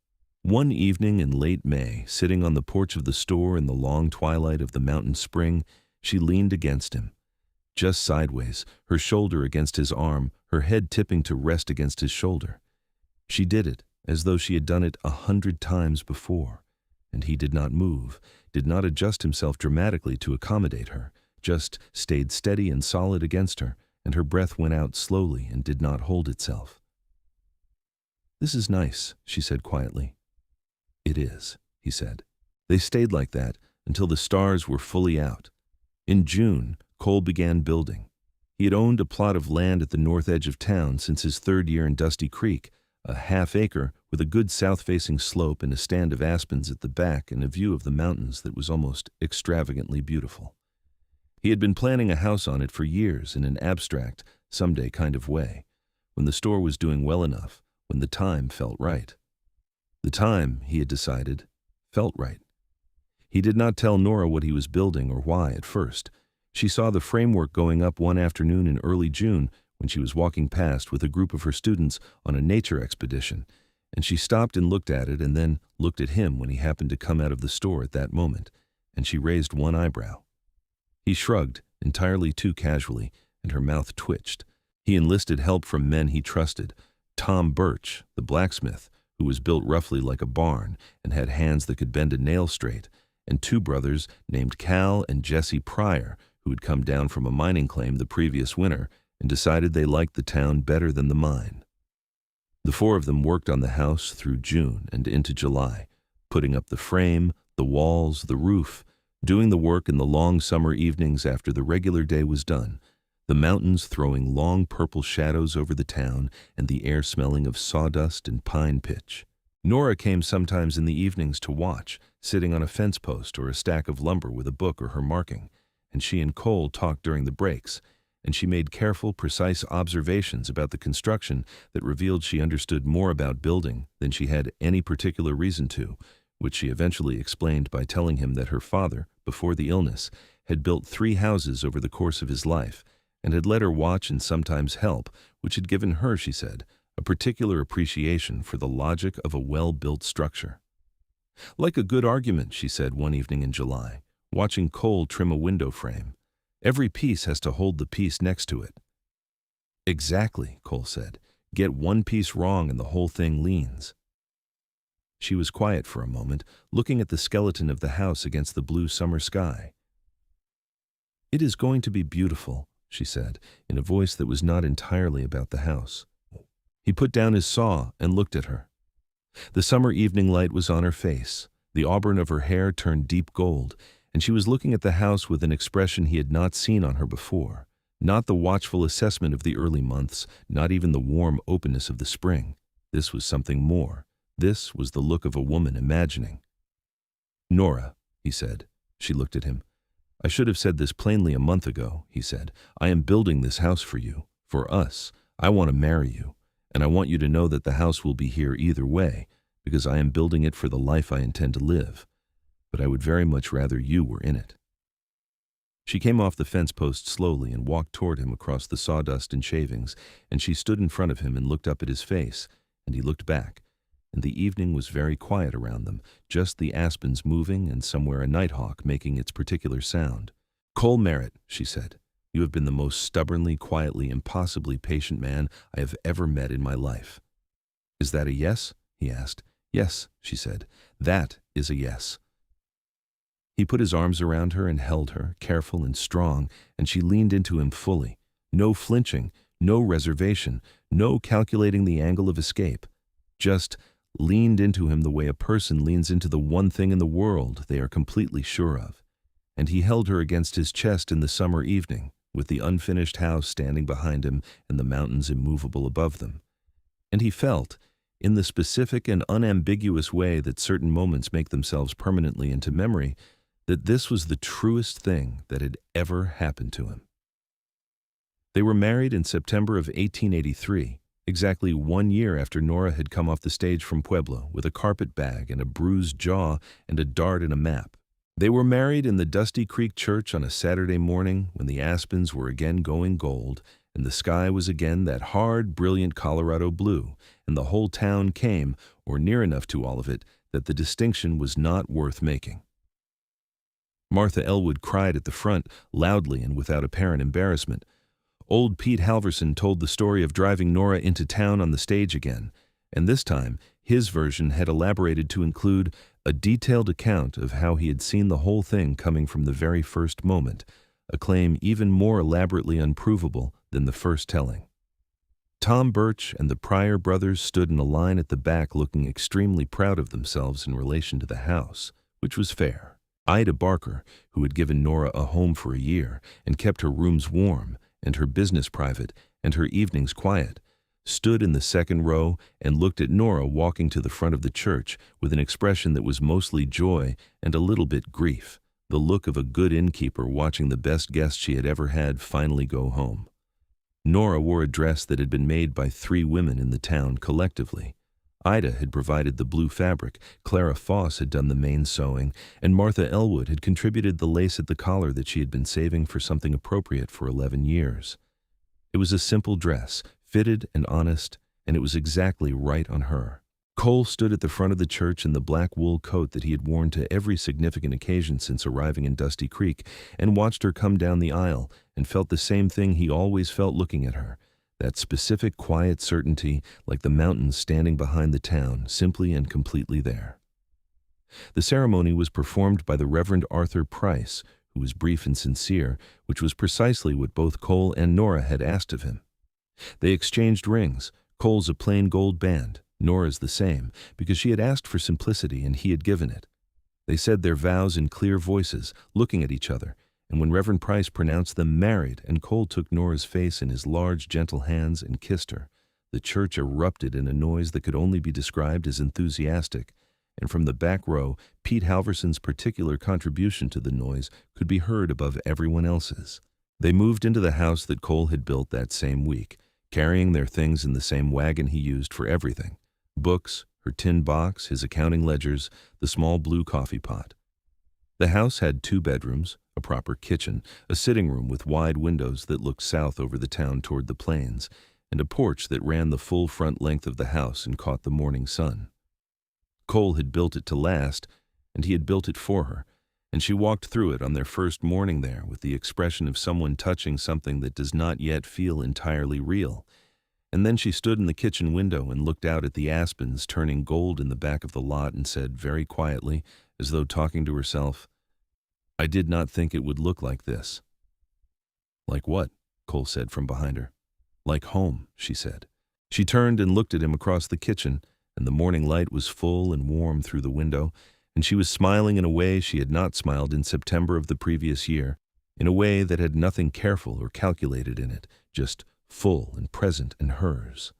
One evening in late May, sitting on the porch of the store in the long twilight of the mountain spring, she leaned against him, just sideways, her shoulder against his arm, her head tipping to rest against his shoulder. She did it as though she had done it 100 times before, and he did not move, did not adjust himself dramatically to accommodate her, just stayed steady and solid against her, and her breath went out slowly and did not hold itself. "This is nice," she said quietly. "It is," he said. They stayed like that until the stars were fully out. In June, Cole began building. He had owned a plot of land at the north edge of town since his 3rd year in Dusty Creek, a half-acre with a good south-facing slope and a stand of aspens at the back and a view of the mountains that was almost extravagantly beautiful. He had been planning a house on it for years in an abstract, someday kind of way, when the store was doing well enough, when the time felt right. The time, he had decided, felt right. He did not tell Nora what he was building or why at first. She saw the framework going up one afternoon in early June when she was walking past with a group of her students on a nature expedition, and she stopped and looked at it and then looked at him when he happened to come out of the store at that moment, and she raised one eyebrow. He shrugged, entirely too casually, and her mouth twitched. He enlisted help from men he trusted, Tom Birch, the blacksmith, who was built roughly like a barn and had hands that could bend a nail straight, and 2 brothers named Cal and Jesse Pryor, who had come down from a mining claim the previous winter and decided they liked the town better than the mine. The 4 of them worked on the house through June and into July, putting up the frame, the walls, the roof, doing the work in the long summer evenings after the regular day was done, the mountains throwing long purple shadows over the town and the air smelling of sawdust and pine pitch. Nora came sometimes in the evenings to watch, sitting on a fence post or a stack of lumber with a book or her marking, and she and Cole talked during the breaks, and she made careful, precise observations about the construction that revealed she understood more about building than she had any particular reason to, which she eventually explained by telling him that her father, before the illness, had built 3 houses over the course of his life, and had let her watch and sometimes help, which had given her, she said, a particular appreciation for the logic of a well-built structure. "Like a good argument," she said one evening in July, watching Cole trim a window frame. "Every piece has to hold the piece next to it." "Exactly," Cole said. "Get one piece wrong and the whole thing leans." She was quiet for a moment, looking at the skeleton of the house against the blue summer sky. "It is going to be beautiful," she said, in a voice that was not entirely about the house. He put down his saw and looked at her. The summer evening light was on her face. The auburn of her hair turned deep gold, and she was looking at the house with an expression he had not seen on her before. Not the watchful assessment of the early months, not even the warm openness of the spring. This was something more. This was the look of a woman imagining. "Nora," he said. She looked at him. "I should have said this plainly a month ago," he said. "I am building this house for you, for us. I want to marry you, and I want you to know that the house will be here either way, because I am building it for the life I intend to live. But I would very much rather you were in it." She came off the fence post slowly and walked toward him across the sawdust and shavings, and she stood in front of him and looked up at his face, and he looked back, and the evening was very quiet around them, just the aspens moving and somewhere a nighthawk making its particular sound. "Cole Merritt," she said, "you have been the most stubbornly, quietly, impossibly patient man I have ever met in my life." "Is that a yes?" he asked. "Yes," she said. "That is a yes." He put his arms around her and held her, careful and strong, and she leaned into him fully. No flinching, no reservation, no calculating the angle of escape. Just leaned into him the way a person leans into the one thing in the world they are completely sure of. And he held her against his chest in the summer evening, with the unfinished house standing behind him and the mountains immovable above them. And he felt, in the specific and unambiguous way that certain moments make themselves permanently into memory, that this was the truest thing that had ever happened to him. They were married in September of 1883, exactly 1 year after Nora had come off the stage from Pueblo with a carpet bag and a bruised jaw and a dart and a map. They were married in the Dusty Creek Church on a Saturday morning when the aspens were again going gold and the sky was again that hard, brilliant Colorado blue, and the whole town came, or near enough to all of it, that the distinction was not worth making. Martha Elwood cried at the front, loudly and without apparent embarrassment. Old Pete Halverson told the story of driving Nora into town on the stage again, and this time his version had elaborated to include a detailed account of how he had seen the whole thing coming from the very first moment, a claim even more elaborately unprovable than the first telling. Tom Birch and the Pryor brothers stood in a line at the back looking extremely proud of themselves in relation to the house, which was fair. Ida Barker, who had given Nora a home for a year and kept her rooms warm and her business private and her evenings quiet, stood in the second row and looked at Nora walking to the front of the church with an expression that was mostly joy and a little bit grief, the look of a good innkeeper watching the best guest she had ever had finally go home. Nora wore a dress that had been made by 3 women in the town collectively. Ida had provided the blue fabric, Clara Foss had done the main sewing, and Martha Elwood had contributed the lace at the collar that she had been saving for something appropriate for 11 years. It was a simple dress, fitted and honest, and it was exactly right on her. Cole stood at the front of the church in the black wool coat that he had worn to every significant occasion since arriving in Dusty Creek, and watched her come down the aisle, and felt the same thing he always felt looking at her, that specific quiet certainty like the mountains standing behind the town, simply and completely there. The ceremony was performed by the Reverend Arthur Price, who was brief and sincere, which was precisely what both Cole and Nora had asked of him. They exchanged rings, Cole's a plain gold band, Nora's the same, because she had asked for simplicity and he had given it. They said their vows in clear voices, looking at each other, and when Reverend Price pronounced them married and Cole took Nora's face in his large, gentle hands and kissed her, the church erupted in a noise that could only be described as enthusiastic, and from the back row, Pete Halverson's particular contribution to the noise could be heard above everyone else's. They moved into the house that Cole had built that same week, carrying their things in the same wagon he used for everything: books, her tin box, his accounting ledgers, the small blue coffee pot. The house had 2 bedrooms, a proper kitchen, a sitting room with wide windows that looked south over the town toward the plains, and a porch that ran the full front length of the house and caught the morning sun. Cole had built it to last, and he had built it for her, and she walked through it on their first morning there with the expression of someone touching something that does not yet feel entirely real. And then she stood in the kitchen window and looked out at the aspens turning gold in the back of the lot and said very quietly, as though talking to herself, "I did not think it would look like this." "Like what?" Cole said from behind her. "Like home," she said. She turned and looked at him across the kitchen, and the morning light was full and warm through the window, and she was smiling in a way she had not smiled in September of the previous year, in a way that had nothing careful or calculated in it, just full and present and hers.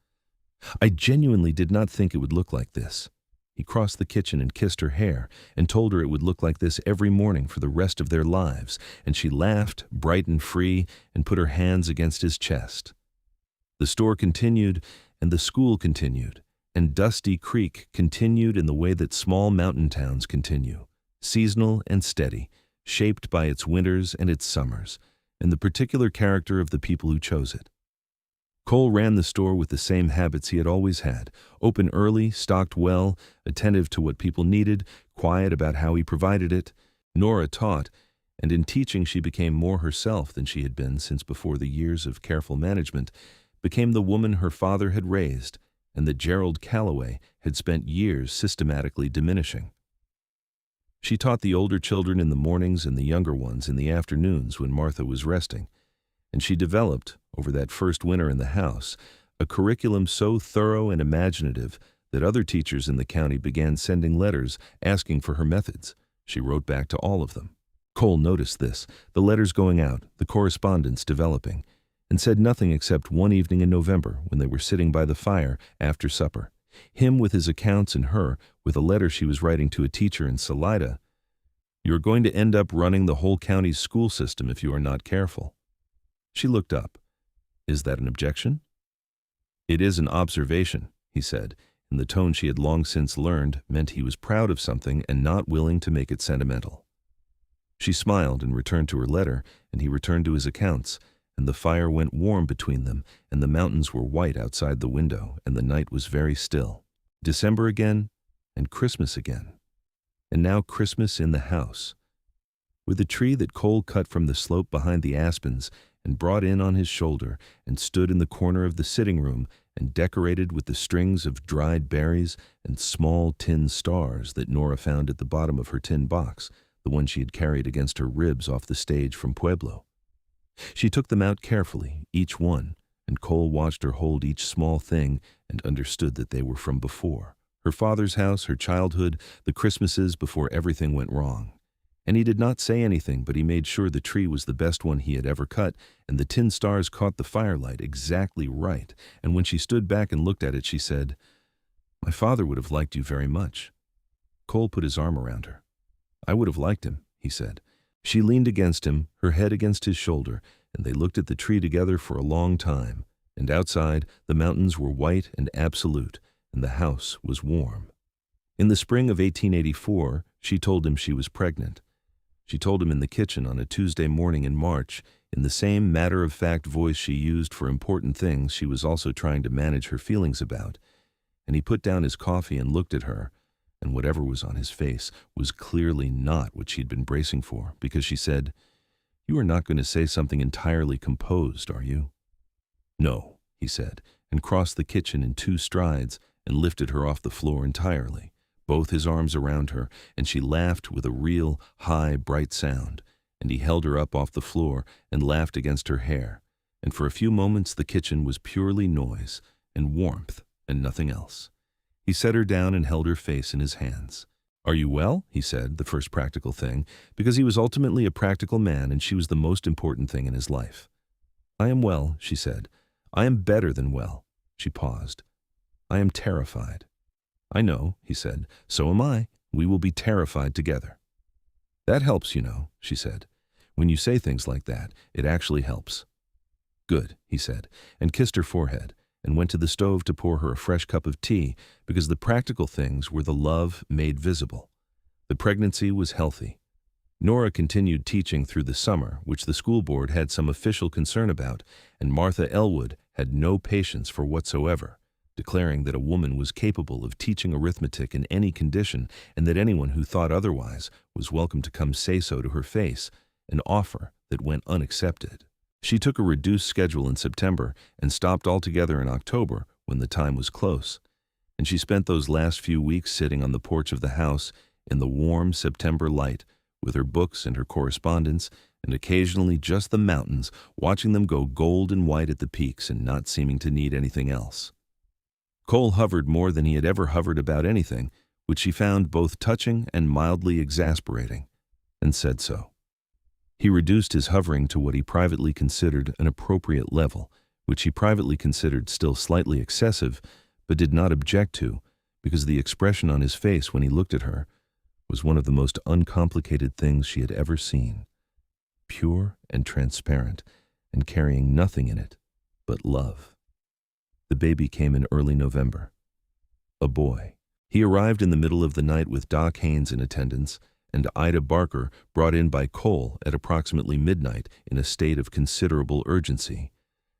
"I genuinely did not think it would look like this." He crossed the kitchen and kissed her hair and told her it would look like this every morning for the rest of their lives, and she laughed, bright and free, and put her hands against his chest. The store continued, and the school continued, and Dusty Creek continued in the way that small mountain towns continue, seasonal and steady, shaped by its winters and its summers, and the particular character of the people who chose it. Cole ran the store with the same habits he had always had: open early, stocked well, attentive to what people needed, quiet about how he provided it. Nora taught, and in teaching she became more herself than she had been since before the years of careful management, became the woman her father had raised, and that Gerald Calloway had spent years systematically diminishing. She taught the older children in the mornings and the younger ones in the afternoons when Martha was resting, and she developed, over that first winter in the house, a curriculum so thorough and imaginative that other teachers in the county began sending letters asking for her methods. She wrote back to all of them. Cole noticed this, the letters going out, the correspondence developing, and said nothing except one evening in November when they were sitting by the fire after supper, him with his accounts and her with a letter she was writing to a teacher in Salida. You're going to end up running the whole county's school system if you are not careful." She looked up. "Is that an objection?" "It is an observation," he said, in the tone she had long since learned meant he was proud of something and not willing to make it sentimental. She smiled and returned to her letter, and he returned to his accounts, and the fire went warm between them, and the mountains were white outside the window, and the night was very still. December again, and Christmas again. And now Christmas in the house. With the tree that Cole cut from the slope behind the aspens and brought in on his shoulder and stood in the corner of the sitting room and decorated with the strings of dried berries and small tin stars that Nora found at the bottom of her tin box, the one she had carried against her ribs off the stage from Pueblo. She took them out carefully, each one, and Cole watched her hold each small thing and understood that they were from before. Her father's house, her childhood, the Christmases before everything went wrong. And he did not say anything, but he made sure the tree was the best one he had ever cut, and the tin stars caught the firelight exactly right. And when she stood back and looked at it, she said, "My father would have liked you very much." Cole put his arm around her. "I would have liked him," he said. She leaned against him, her head against his shoulder, and they looked at the tree together for a long time. And outside, the mountains were white and absolute, and the house was warm. In the spring of 1884, she told him she was pregnant. She told him in the kitchen on a Tuesday morning in March, in the same matter-of-fact voice she used for important things she was also trying to manage her feelings about. And he put down his coffee and looked at her, and whatever was on his face was clearly not what she'd been bracing for, because she said, "You are not going to say something entirely composed, are you?" "No," he said, and crossed the kitchen in 2 strides and lifted her off the floor entirely, both his arms around her, and she laughed with a real, high, bright sound, and he held her up off the floor and laughed against her hair, and for a few moments the kitchen was purely noise and warmth and nothing else. He set her down and held her face in his hands. "Are you well?" he said, the first practical thing, because he was ultimately a practical man and she was the most important thing in his life. "I am well," she said. "I am better than well." She paused. "I am terrified." "I know," he said. "So am I. We will be terrified together." "That helps, you know," she said. "When you say things like that, it actually helps." "Good," he said, and kissed her forehead, and went to the stove to pour her a fresh cup of tea, because the practical things were the love made visible. The pregnancy was healthy. Nora continued teaching through the summer, which the school board had some official concern about, and Martha Elwood had no patience for whatsoever, declaring that a woman was capable of teaching arithmetic in any condition and that anyone who thought otherwise was welcome to come say so to her face, an offer that went unaccepted. She took a reduced schedule in September and stopped altogether in October when the time was close, and she spent those last few weeks sitting on the porch of the house in the warm September light with her books and her correspondence and occasionally just the mountains, watching them go gold and white at the peaks and not seeming to need anything else. Cole hovered more than he had ever hovered about anything, which she found both touching and mildly exasperating, and said so. He reduced his hovering to what he privately considered an appropriate level, which he privately considered still slightly excessive, but did not object to, because the expression on his face when he looked at her was one of the most uncomplicated things she had ever seen, pure and transparent, and carrying nothing in it but love. The baby came in early November. A boy. He arrived in the middle of the night with Doc Haynes in attendance, and Ida Barker brought in by Cole at approximately midnight in a state of considerable urgency.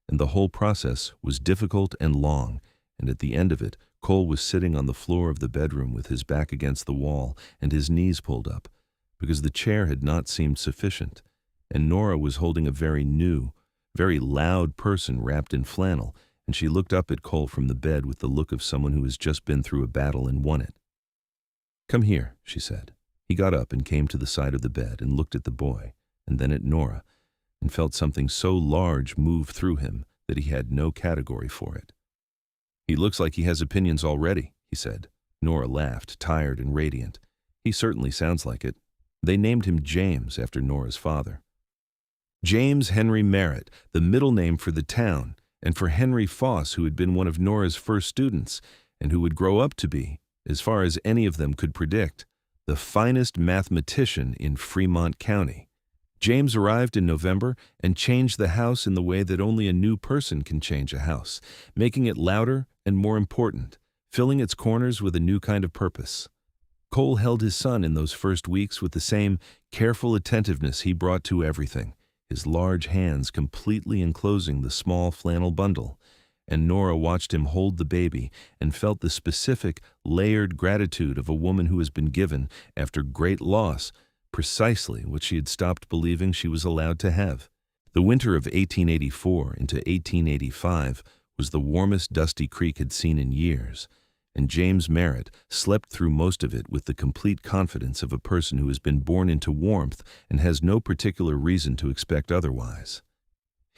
And the whole process was difficult and long, and at the end of it, Cole was sitting on the floor of the bedroom with his back against the wall and his knees pulled up, because the chair had not seemed sufficient, and Nora was holding a very new, very loud person wrapped in flannel, and she looked up at Cole from the bed with the look of someone who has just been through a battle and won it. "Come here," she said. He got up and came to the side of the bed and looked at the boy, and then at Nora, and felt something so large move through him that he had no category for it. "He looks like he has opinions already," he said. Nora laughed, tired and radiant. "He certainly sounds like it." They named him James after Nora's father. James Henry Merritt, the middle name for the town, and for Henry Foss, who had been one of Nora's first students, and who would grow up to be, as far as any of them could predict, the finest mathematician in Fremont County. James arrived in November and changed the house in the way that only a new person can change a house, making it louder and more important, filling its corners with a new kind of purpose. Cole held his son in those first weeks with the same careful attentiveness he brought to everything, his large hands completely enclosing the small flannel bundle. And Nora watched him hold the baby and felt the specific, layered gratitude of a woman who has been given, after great loss, precisely what she had stopped believing she was allowed to have. The winter of 1884 into 1885 was the warmest Dusty Creek had seen in years, and James Merritt slept through most of it with the complete confidence of a person who has been born into warmth and has no particular reason to expect otherwise.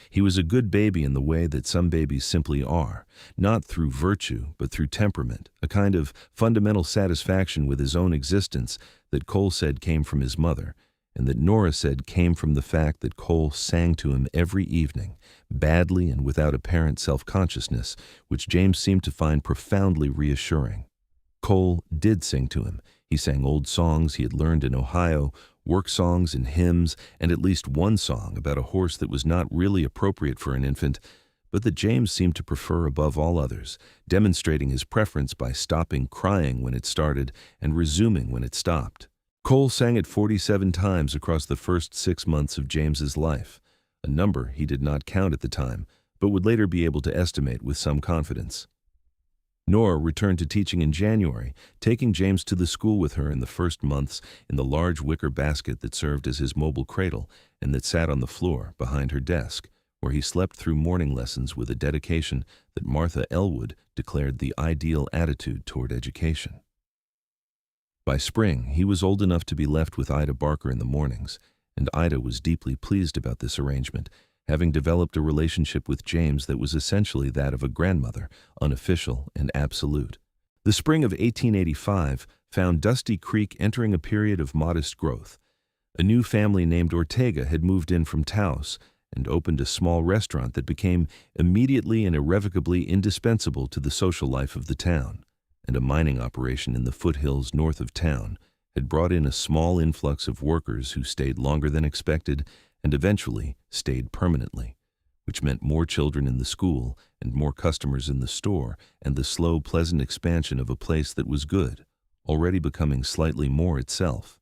He was a good baby in the way that some babies simply are, not through virtue but through temperament, a kind of fundamental satisfaction with his own existence that Cole said came from his mother, and that Nora said came from the fact that Cole sang to him every evening, badly and without apparent self-consciousness, which James seemed to find profoundly reassuring. Cole did sing to him. He sang old songs he had learned in Ohio, work songs and hymns, and at least one song about a horse that was not really appropriate for an infant, but that James seemed to prefer above all others, demonstrating his preference by stopping crying when it started and resuming when it stopped. Cole sang it 47 times across the first 6 months of James's life, a number he did not count at the time, but would later be able to estimate with some confidence. Nora returned to teaching in January, taking James to the school with her in the first months in the large wicker basket that served as his mobile cradle and that sat on the floor behind her desk, where he slept through morning lessons with a dedication that Martha Elwood declared the ideal attitude toward education. By spring, he was old enough to be left with Ida Barker in the mornings, and Ida was deeply pleased about this arrangement, having developed a relationship with James that was essentially that of a grandmother, unofficial and absolute. The spring of 1885 found Dusty Creek entering a period of modest growth. A new family named Ortega had moved in from Taos and opened a small restaurant that became immediately and irrevocably indispensable to the social life of the town, and a mining operation in the foothills north of town had brought in a small influx of workers who stayed longer than expected and eventually stayed permanently, which meant more children in the school and more customers in the store and the slow, pleasant expansion of a place that was good, already becoming slightly more itself.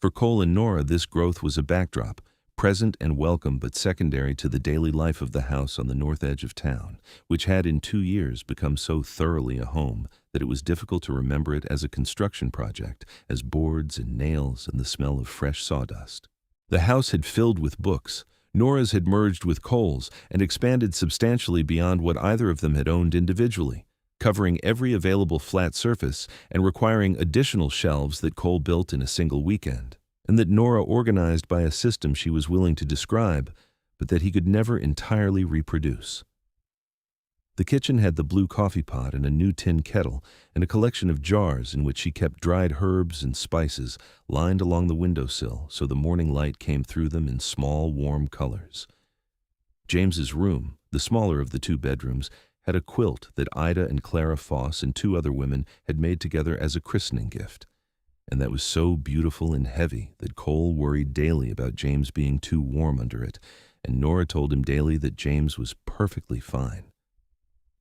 For Cole and Nora, this growth was a backdrop, present and welcome but secondary to the daily life of the house on the north edge of town, which had in 2 years become so thoroughly a home that it was difficult to remember it as a construction project, as boards and nails and the smell of fresh sawdust. The house had filled with books. Nora's had merged with Cole's and expanded substantially beyond what either of them had owned individually, covering every available flat surface and requiring additional shelves that Cole built in a single weekend, and that Nora organized by a system she was willing to describe, but that he could never entirely reproduce. The kitchen had the blue coffee pot and a new tin kettle and a collection of jars in which she kept dried herbs and spices lined along the windowsill so the morning light came through them in small, warm colors. James's room, the smaller of the 2 bedrooms, had a quilt that Ida and Clara Foss and 2 other women had made together as a christening gift, and that was so beautiful and heavy that Cole worried daily about James being too warm under it, and Nora told him daily that James was perfectly fine.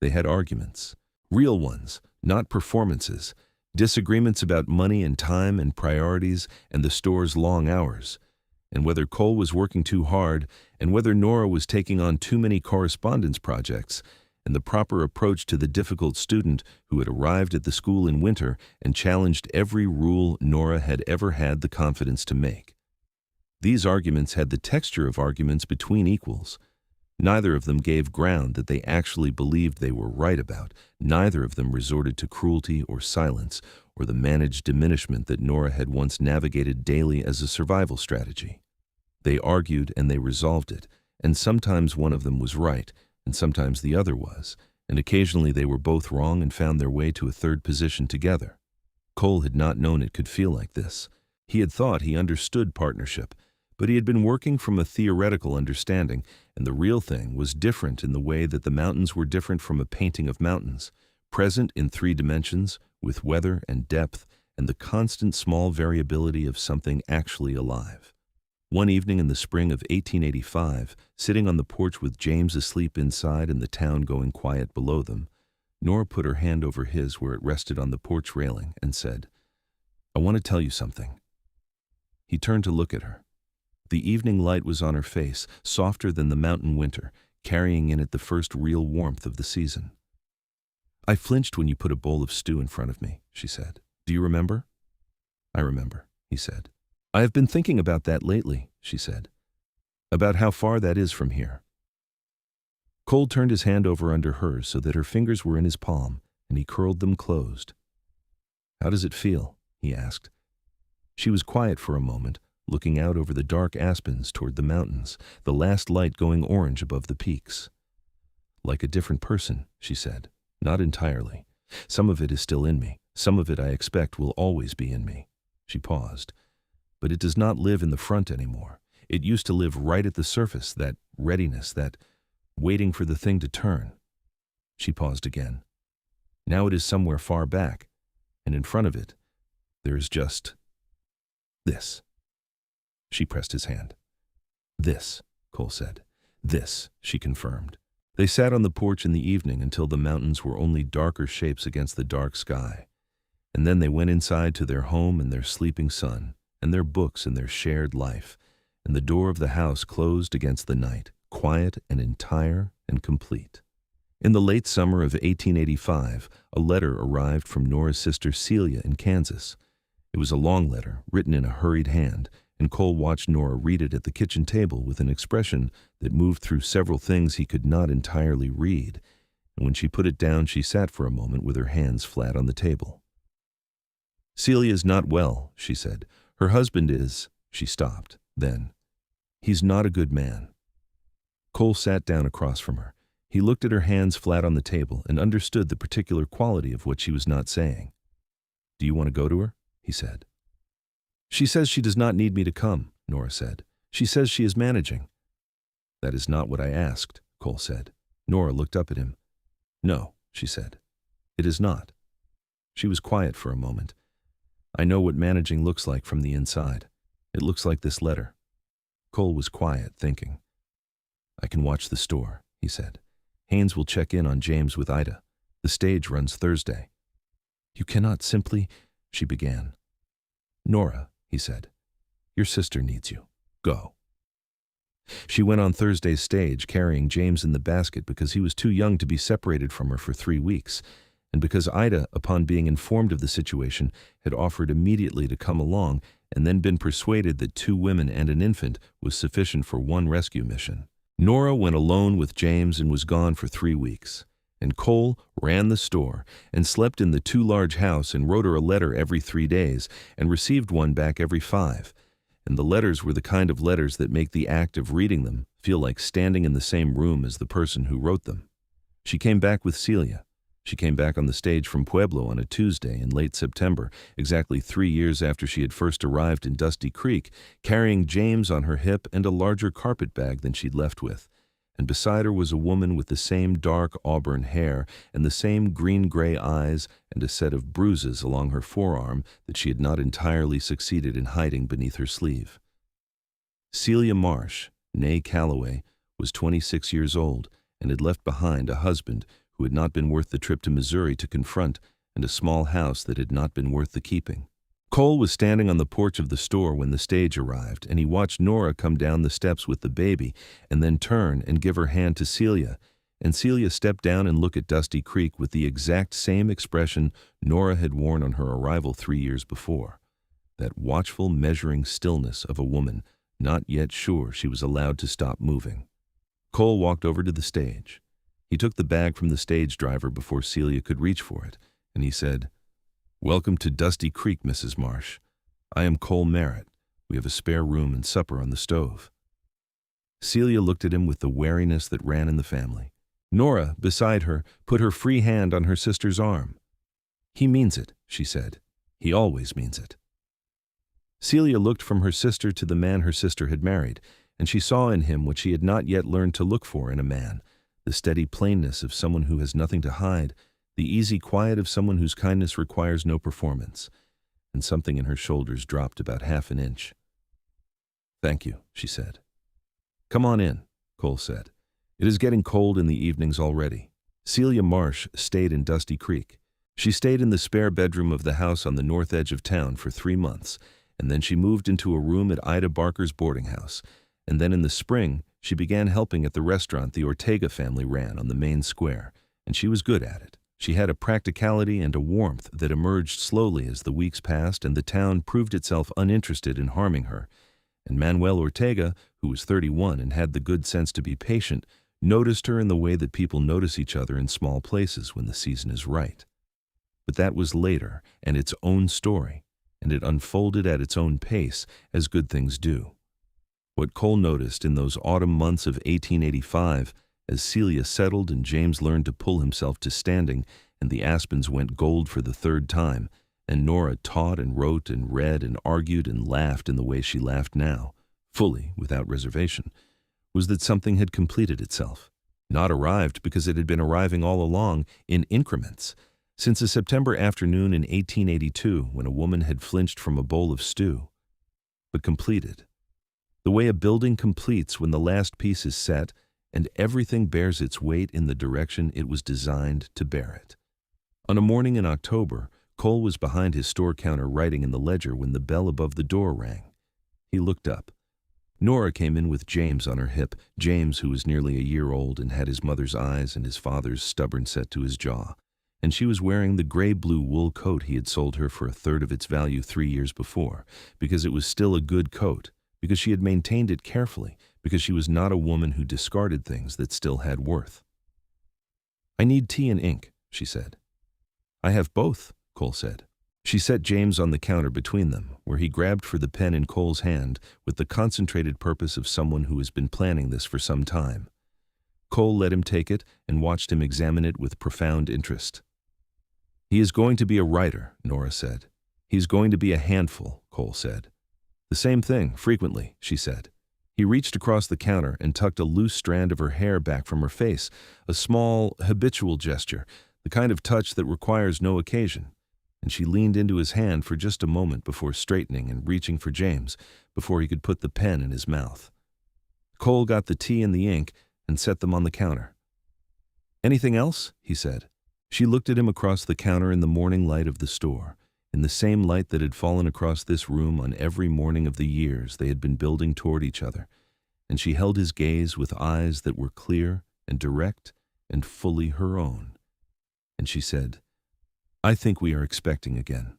They had arguments, real ones, not performances, disagreements about money and time and priorities and the store's long hours, and whether Cole was working too hard and whether Nora was taking on too many correspondence projects, and the proper approach to the difficult student who had arrived at the school in winter and challenged every rule Nora had ever had the confidence to make. These arguments had the texture of arguments between equals. Neither of them gave ground that they actually believed they were right about. Neither of them resorted to cruelty or silence or the managed diminishment that Nora had once navigated daily as a survival strategy. They argued and they resolved it, and sometimes one of them was right, and sometimes the other was, and occasionally they were both wrong and found their way to a third position together. Cole had not known it could feel like this. He had thought he understood partnership, but he had been working from a theoretical understanding, and the real thing was different in the way that the mountains were different from a painting of mountains, present in 3 dimensions, with weather and depth, and the constant small variability of something actually alive. One evening in the spring of 1885, sitting on the porch with James asleep inside and the town going quiet below them, Nora put her hand over his where it rested on the porch railing and said, "I want to tell you something." He turned to look at her. The evening light was on her face, softer than the mountain winter, carrying in it the first real warmth of the season. "I flinched when you put a bowl of stew in front of me," she said. "Do you remember?" "I remember," he said. "I have been thinking about that lately," she said. "About how far that is from here." Cole turned his hand over under hers so that her fingers were in his palm, and he curled them closed. "How does it feel?" he asked. She was quiet for a moment, looking out over the dark aspens toward the mountains, the last light going orange above the peaks. "Like a different person," she said. "Not entirely. Some of it is still in me. Some of it I expect will always be in me." She paused. "But it does not live in the front anymore. It used to live right at the surface, that readiness, that waiting for the thing to turn." She paused again. "Now it is somewhere far back, and in front of it, there is just this." She pressed his hand. "This," Cole said. "This," she confirmed. They sat on the porch in the evening until the mountains were only darker shapes against the dark sky. And then they went inside to their home and their sleeping son, and their books and their shared life, and the door of the house closed against the night, quiet and entire and complete. In the late summer of 1885, a letter arrived from Nora's sister Celia in Kansas. It was a long letter, written in a hurried hand, and Cole watched Nora read it at the kitchen table with an expression that moved through several things he could not entirely read, and when she put it down she sat for a moment with her hands flat on the table. "Celia is not well," she said. "Her husband is—" She stopped. Then, "He's not a good man." Cole sat down across from her. He looked at her hands flat on the table and understood the particular quality of what she was not saying. "Do you want to go to her?" he said. "She says she does not need me to come," Nora said. "She says she is managing." "That is not what I asked," Cole said. Nora looked up at him. "No," she said. "It is not." She was quiet for a moment. "I know what managing looks like from the inside. It looks like this letter." Cole was quiet, thinking. "I can watch the store," he said. "Haynes will check in on James with Ida. The stage runs Thursday." "You cannot simply—" she began. "Nora," he said, "your sister needs you. Go." She went on Thursday's stage carrying James in the basket because he was too young to be separated from her for 3 weeks, and because Ida, upon being informed of the situation, had offered immediately to come along and then been persuaded that 2 women and an infant was sufficient for one rescue mission. Nora went alone with James and was gone for 3 weeks, and Cole ran the store and slept in the too large house and wrote her a letter every 3 days and received one back every 5. And the letters were the kind of letters that make the act of reading them feel like standing in the same room as the person who wrote them. She came back with Celia. She came back on the stage from Pueblo on a Tuesday in late September, exactly 3 years after she had first arrived in Dusty Creek, carrying James on her hip and a larger carpet bag than she'd left with. And beside her was a woman with the same dark auburn hair and the same green-gray eyes and a set of bruises along her forearm that she had not entirely succeeded in hiding beneath her sleeve. Celia Marsh, née Calloway, was 26 years old and had left behind a husband who had not been worth the trip to Missouri to confront and a small house that had not been worth the keeping. Cole was standing on the porch of the store when the stage arrived, and he watched Nora come down the steps with the baby and then turn and give her hand to Celia, and Celia stepped down and look at Dusty Creek with the exact same expression Nora had worn on her arrival 3 years before, that watchful, measuring stillness of a woman not yet sure she was allowed to stop moving. Cole walked over to the stage. He took the bag from the stage driver before Celia could reach for it, and he said, "Welcome to Dusty Creek, Mrs. Marsh. I am Cole Merritt. We have a spare room and supper on the stove." Celia looked at him with the wariness that ran in the family. Nora, beside her, put her free hand on her sister's arm. "He means it," she said. "He always means it." Celia looked from her sister to the man her sister had married, and she saw in him what she had not yet learned to look for in a man, the steady plainness of someone who has nothing to hide, the easy quiet of someone whose kindness requires no performance. and something in her shoulders dropped about half an inch. "Thank you," she said. "Come on in," Cole said. "It is getting cold in the evenings already." Celia Marsh stayed in Dusty Creek. She stayed in the spare bedroom of the house on the north edge of town for 3 months, and then she moved into a room at Ida Barker's boarding house. And then in the spring, she began helping at the restaurant the Ortega family ran on the main square, and she was good at it. She had a practicality and a warmth that emerged slowly as the weeks passed and the town proved itself uninterested in harming her. And Manuel Ortega, who was 31 and had the good sense to be patient, noticed her in the way that people notice each other in small places when the season is right. But that was later and its own story, and it unfolded at its own pace, as good things do. What Cole noticed in those autumn months of 1885, as Celia settled and James learned to pull himself to standing, and the aspens went gold for the 3rd time, and Nora taught and wrote and read and argued and laughed in the way she laughed now, fully, without reservation, was that something had completed itself. Not arrived because it had been arriving all along, in increments, since a September afternoon in 1882 when a woman had flinched from a bowl of stew, but completed. The way a building completes when the last piece is set and everything bears its weight in the direction it was designed to bear it. On a morning in October, Cole was behind his store counter writing in the ledger when the bell above the door rang. He looked up. Nora came in with James on her hip, James who was nearly a year old and had his mother's eyes and his father's stubborn set to his jaw. And she was wearing the gray-blue wool coat he had sold her for 1/3 of its value 3 years before, because it was still a good coat, because she had maintained it carefully, because she was not a woman who discarded things that still had worth. "I need tea and ink," she said. "I have both," Cole said. She set James on the counter between them, where he grabbed for the pen in Cole's hand with the concentrated purpose of someone who has been planning this for some time. Cole let him take it and watched him examine it with profound interest. "He is going to be a writer," Nora said. "He's going to be a handful," Cole said. "The same thing, frequently," she said. He reached across the counter and tucked a loose strand of her hair back from her face, a small, habitual gesture, the kind of touch that requires no occasion. And she leaned into his hand for just a moment before straightening and reaching for James, before he could put the pen in his mouth. Cole got the tea and the ink and set them on the counter. "Anything else?" he said. She looked at him across the counter in the morning light of the store, in the same light that had fallen across this room on every morning of the years they had been building toward each other, and she held his gaze with eyes that were clear and direct and fully her own. And she said, "I think we are expecting again."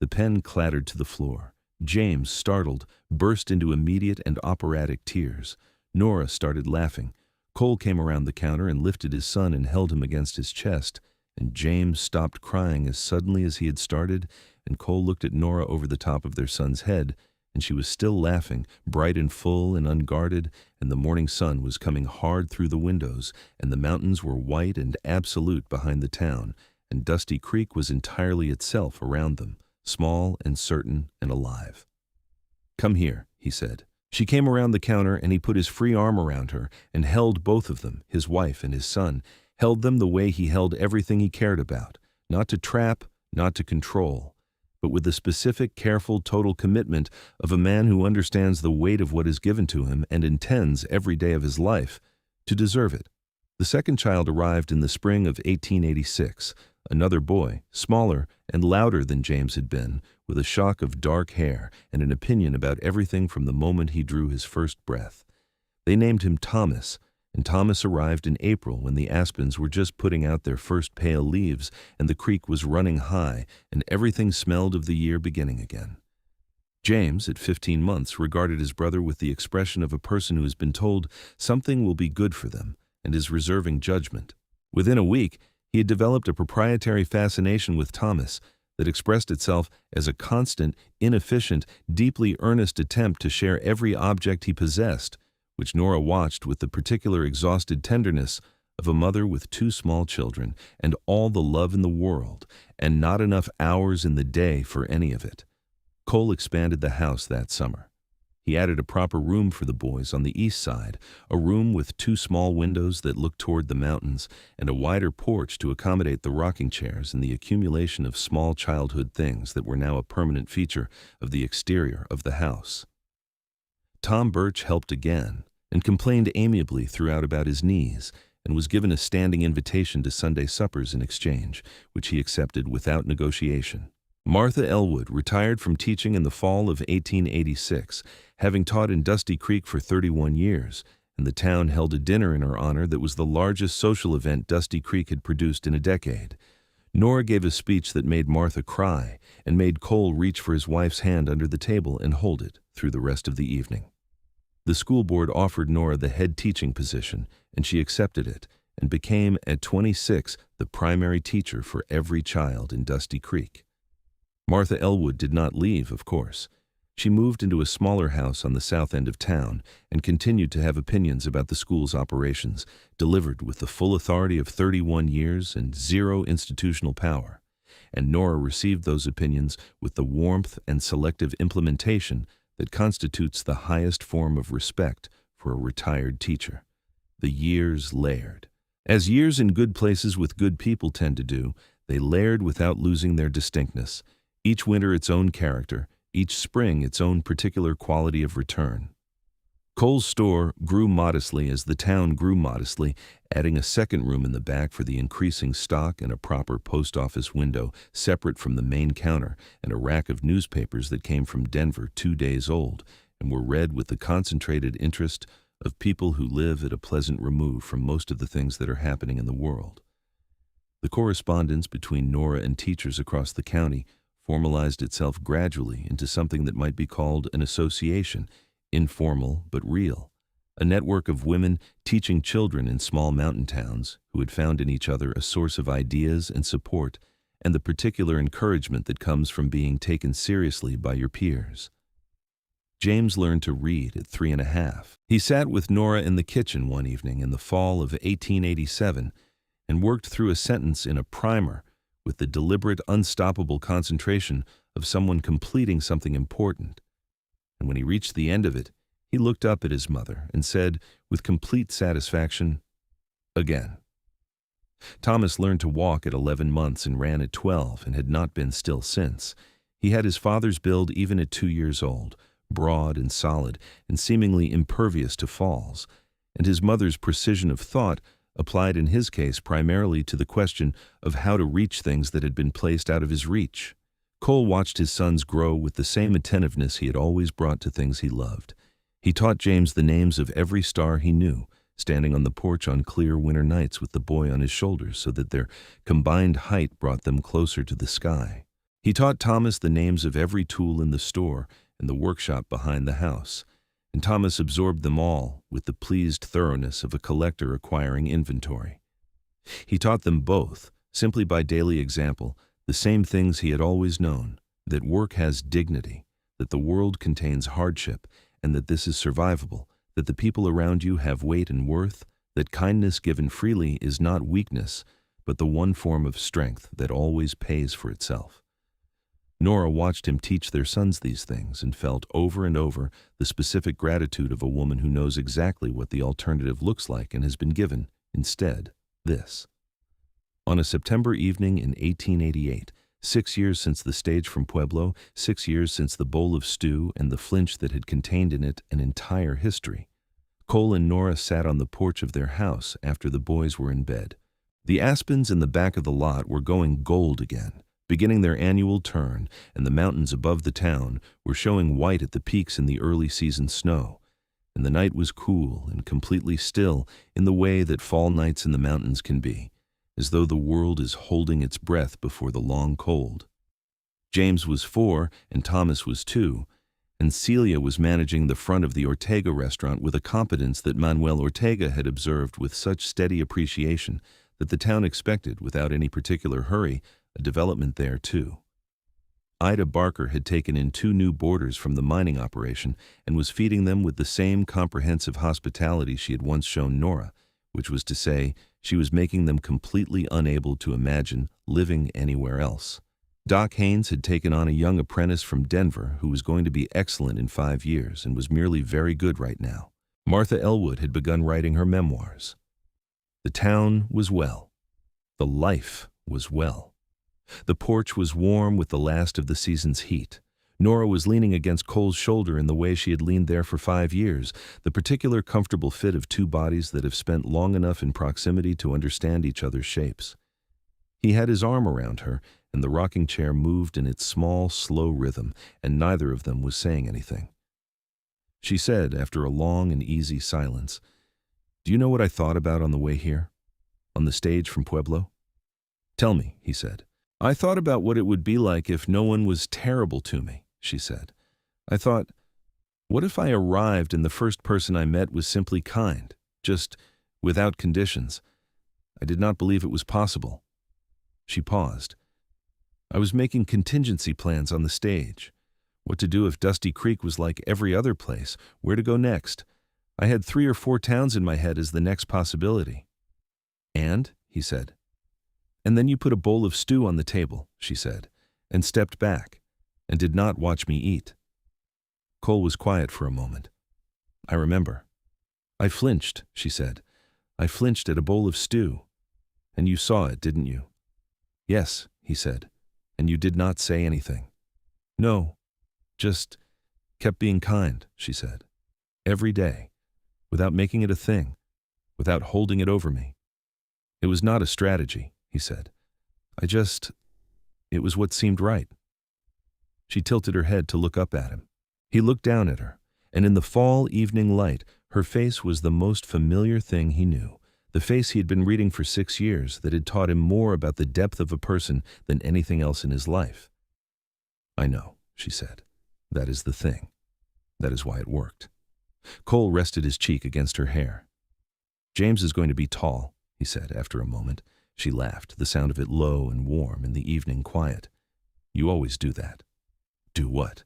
The pen clattered to the floor. James, startled, burst into immediate and operatic tears. Nora started laughing. Cole came around the counter and lifted his son and held him against his chest, and James stopped crying as suddenly as he had started, and Cole looked at Nora over the top of their son's head, and she was still laughing, bright and full and unguarded, and the morning sun was coming hard through the windows, and the mountains were white and absolute behind the town, and Dusty Creek was entirely itself around them, small and certain and alive. "Come here," he said. She came around the counter, and he put his free arm around her and held both of them, his wife and his son, held them the way he held everything he cared about, not to trap, not to control, but with the specific, careful, total commitment of a man who understands the weight of what is given to him and intends, every day of his life, to deserve it. The second child arrived in the spring of 1886, another boy, smaller and louder than James had been, with a shock of dark hair and an opinion about everything from the moment he drew his first breath. They named him Thomas, and Thomas arrived in April when the aspens were just putting out their first pale leaves and the creek was running high and everything smelled of the year beginning again. James, at 15 months, regarded his brother with the expression of a person who has been told something will be good for them and is reserving judgment. Within a week, he had developed a proprietary fascination with Thomas that expressed itself as a constant, inefficient, deeply earnest attempt to share every object he possessed, which Nora watched with the particular exhausted tenderness of a mother with 2 small children and all the love in the world, and not enough hours in the day for any of it. Cole expanded the house that summer. He added a proper room for the boys on the east side, a room with 2 small windows that looked toward the mountains, and a wider porch to accommodate the rocking chairs and the accumulation of small childhood things that were now a permanent feature of the exterior of the house. Tom Birch helped again, and complained amiably throughout about his knees, and was given a standing invitation to Sunday suppers in exchange, which he accepted without negotiation. Martha Elwood retired from teaching in the fall of 1886, having taught in Dusty Creek for 31 years, and the town held a dinner in her honor that was the largest social event Dusty Creek had produced in a decade. Nora gave a speech that made Martha cry and made Cole reach for his wife's hand under the table and hold it through the rest of the evening. The school board offered Nora the head teaching position, and she accepted it and became, at 26, the primary teacher for every child in Dusty Creek. Martha Elwood did not leave, of course. She moved into a smaller house on the south end of town and continued to have opinions about the school's operations, delivered with the full authority of 31 years and 0 institutional power. And Nora received those opinions with the warmth and selective implementation that constitutes the highest form of respect for a retired teacher. The years layered. As years in good places with good people tend to do, they layered without losing their distinctness. Each winter its own character, each spring its own particular quality of return. Cole's store grew modestly as the town grew modestly, adding a second room in the back for the increasing stock and a proper post office window separate from the main counter and a rack of newspapers that came from Denver 2 days old and were read with the concentrated interest of people who live at a pleasant remove from most of the things that are happening in the world. The correspondence between Nora and teachers across the county formalized itself gradually into something that might be called an association, informal but real, a network of women teaching children in small mountain towns who had found in each other a source of ideas and support and the particular encouragement that comes from being taken seriously by your peers. James learned to read at 3.5. He sat with Nora in the kitchen one evening in the fall of 1887 and worked through a sentence in a primer with the deliberate, unstoppable concentration of someone completing something important. And when he reached the end of it, he looked up at his mother and said, with complete satisfaction, "Again." Thomas learned to walk at 11 months and ran at 12 and had not been still since. He had his father's build even at 2 years old, broad and solid and seemingly impervious to falls, and his mother's precision of thought applied in his case primarily to the question of how to reach things that had been placed out of his reach. Cole watched his sons grow with the same attentiveness he had always brought to things he loved. He taught James the names of every star he knew, standing on the porch on clear winter nights with the boy on his shoulders so that their combined height brought them closer to the sky. He taught Thomas the names of every tool in the store and the workshop behind the house, and Thomas absorbed them all with the pleased thoroughness of a collector acquiring inventory. He taught them both, simply by daily example, the same things he had always known, that work has dignity, that the world contains hardship, and that this is survivable, that the people around you have weight and worth, that kindness given freely is not weakness, but the one form of strength that always pays for itself. Nora watched him teach their sons these things and felt over and over the specific gratitude of a woman who knows exactly what the alternative looks like and has been given, instead, this. On a September evening in 1888, 6 years since the stage from Pueblo, 6 years since the bowl of stew and the Flinch that had contained in it an entire history, Cole and Nora sat on the porch of their house after the boys were in bed. The aspens in the back of the lot were going gold again, beginning their annual turn, and the mountains above the town were showing white at the peaks in the early season snow, and the night was cool and completely still in the way that fall nights in the mountains can be, as though the world is holding its breath before the long cold. James was 4 and Thomas was 2, and Celia was managing the front of the Ortega restaurant with a competence that Manuel Ortega had observed with such steady appreciation that the town expected, without any particular hurry, a development there, too. Ida Barker had taken in 2 new boarders from the mining operation and was feeding them with the same comprehensive hospitality she had once shown Nora, which was to say, she was making them completely unable to imagine living anywhere else. Doc Haynes had taken on a young apprentice from Denver who was going to be excellent in 5 years and was merely very good right now. Martha Elwood had begun writing her memoirs. The town was well. The life was well. The porch was warm with the last of the season's heat. Nora was leaning against Cole's shoulder in the way she had leaned there for 5 years, the particular comfortable fit of two bodies that have spent long enough in proximity to understand each other's shapes. He had his arm around her, and the rocking chair moved in its small, slow rhythm, and neither of them was saying anything. She said, after a long and easy silence, "Do you know what I thought about on the way here? On the stage from Pueblo?" "Tell me," he said. "I thought about what it would be like if no one was terrible to me," she said. "I thought, what if I arrived and the first person I met was simply kind, just without conditions? I did not believe it was possible." She paused. "I was making contingency plans on the stage. What to do if Dusty Creek was like every other place, where to go next. I had 3 or 4 towns in my head as the next possibility." "And?" he said. "And then you put a bowl of stew on the table," she said, and stepped back, and did not watch me eat. Cole was quiet for a moment. "I remember. I flinched," she said. "I flinched at a bowl of stew. And you saw it, didn't you?" "Yes," he said, "and you did not say anything." "No, just kept being kind," she said. "Every day, without making it a thing, without holding it over me. It was not a strategy," he said. It was what seemed right." She tilted her head to look up at him. He looked down at her, and in the fall evening light, her face was the most familiar thing he knew, the face he had been reading for 6 years that had taught him more about the depth of a person than anything else in his life. "I know," she said. "That is the thing. That is why it worked." Cole rested his cheek against her hair. "James is going to be tall," he said after a moment. She laughed, the sound of it low and warm in the evening quiet. "You always do that." "Do what?"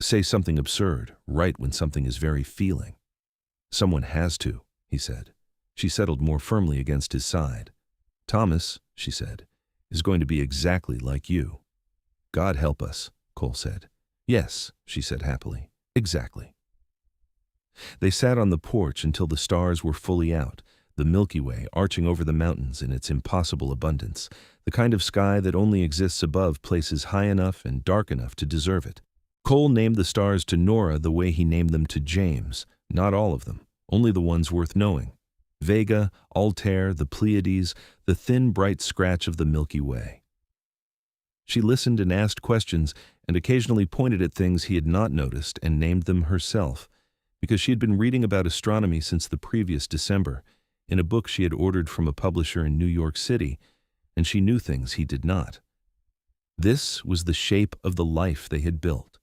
"Say something absurd, right when something is very feeling." "Someone has to," he said. She settled more firmly against his side. "Thomas," she said, "is going to be exactly like you." "God help us," Cole said. "Yes," she said happily, "exactly." They sat on the porch until the stars were fully out, the Milky Way arching over the mountains in its impossible abundance, the kind of sky that only exists above places high enough and dark enough to deserve it. Cole named the stars to Nora the way he named them to James, not all of them, only the ones worth knowing. Vega, Altair, the Pleiades, the thin bright scratch of the Milky Way. She listened and asked questions and occasionally pointed at things he had not noticed and named them herself, because she had been reading about astronomy since the previous December, in a book she had ordered from a publisher in New York City, and she knew things he did not. This was the shape of the life they had built.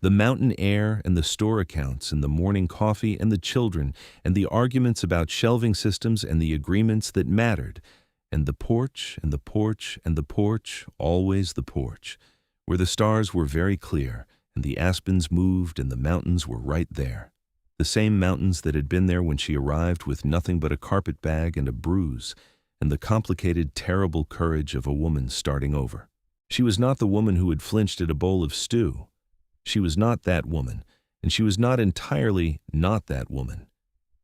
The mountain air and the store accounts and the morning coffee and the children and the arguments about shelving systems and the agreements that mattered, and the porch and the porch and the porch, always the porch, where the stars were very clear and the aspens moved and the mountains were right there. The same mountains that had been there when she arrived with nothing but a carpet bag and a bruise, and the complicated, terrible courage of a woman starting over. She was not the woman who had flinched at a bowl of stew. She was not that woman, and she was not entirely not that woman.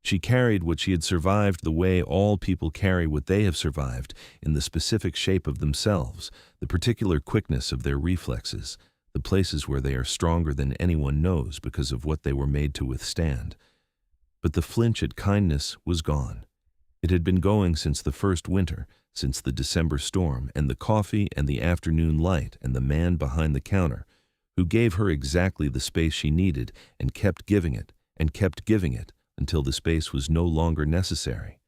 She carried what she had survived the way all people carry what they have survived, in the specific shape of themselves, the particular quickness of their reflexes, the places where they are stronger than anyone knows because of what they were made to withstand. But the flinch at kindness was gone. It had been going since the first winter, since the December storm, and the coffee and the afternoon light and the man behind the counter, who gave her exactly the space she needed and kept giving it until the space was no longer necessary.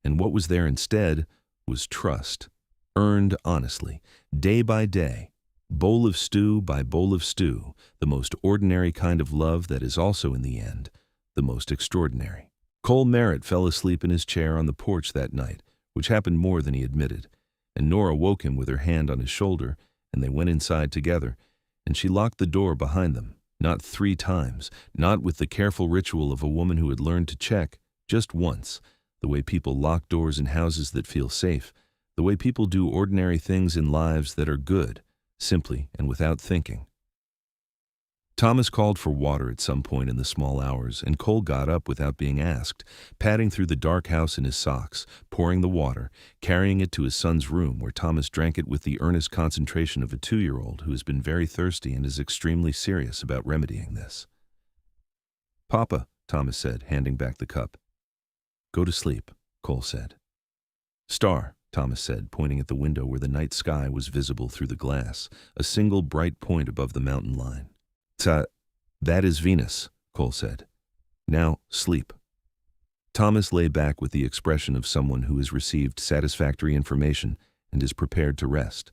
And what was there instead was trust, earned honestly, day by day, bowl of stew by bowl of stew, the most ordinary kind of love that is also in the end the most extraordinary. Cole Merritt fell asleep in his chair on the porch that night, which happened more than he admitted, and Nora woke him with her hand on his shoulder, and they went inside together, and she locked the door behind them, not 3 times, not with the careful ritual of a woman who had learned to check, just once, the way people lock doors in houses that feel safe, the way people do ordinary things in lives that are good, simply and without thinking. Thomas called for water at some point in the small hours, and Cole got up without being asked, padding through the dark house in his socks, pouring the water, carrying it to his son's room, where Thomas drank it with the earnest concentration of a 2-year-old who has been very thirsty and is extremely serious about remedying this. "Papa," Thomas said, handing back the cup. "Go to sleep," Cole said. "Star," Thomas said, pointing at the window where the night sky was visible through the glass, a single bright point above the mountain line. That is Venus," Cole said. "Now, sleep." Thomas lay back with the expression of someone who has received satisfactory information and is prepared to rest.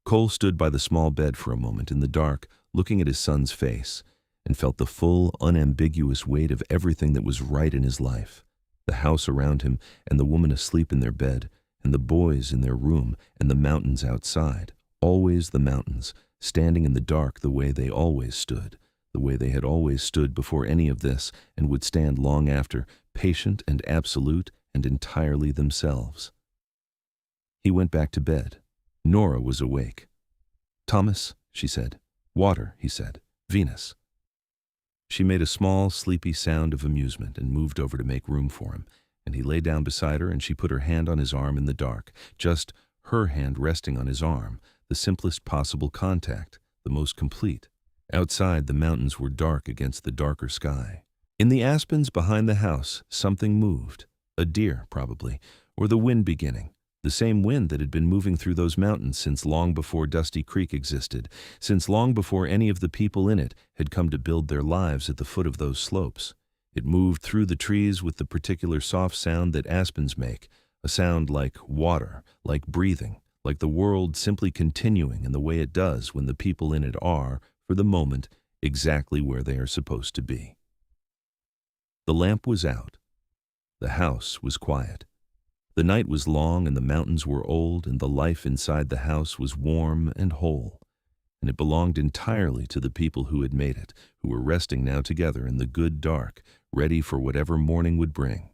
Cole stood by the small bed for a moment in the dark, looking at his son's face, and felt the full, unambiguous weight of everything that was right in his life. The house around him, and the woman asleep in their bed, and the boys in their room, and the mountains outside. Always the mountains, standing in the dark the way they always stood, the way they had always stood before any of this, and would stand long after, patient and absolute and entirely themselves. He went back to bed. Nora was awake. "Thomas," she said. "Water," he said. "Venus." She made a small, sleepy sound of amusement and moved over to make room for him, and he lay down beside her, and she put her hand on his arm in the dark, just her hand resting on his arm, the simplest possible contact, the most complete. Outside, the mountains were dark against the darker sky. In the aspens behind the house, something moved. A deer, probably, or the wind beginning. The same wind that had been moving through those mountains since long before Dusty Creek existed, since long before any of the people in it had come to build their lives at the foot of those slopes. It moved through the trees with the particular soft sound that aspens make, a sound like water, like breathing, like the world simply continuing in the way it does when the people in it are, for the moment, exactly where they are supposed to be. The lamp was out. The house was quiet. The night was long and the mountains were old, and the life inside the house was warm and whole, and it belonged entirely to the people who had made it, who were resting now together in the good dark, ready for whatever morning would bring.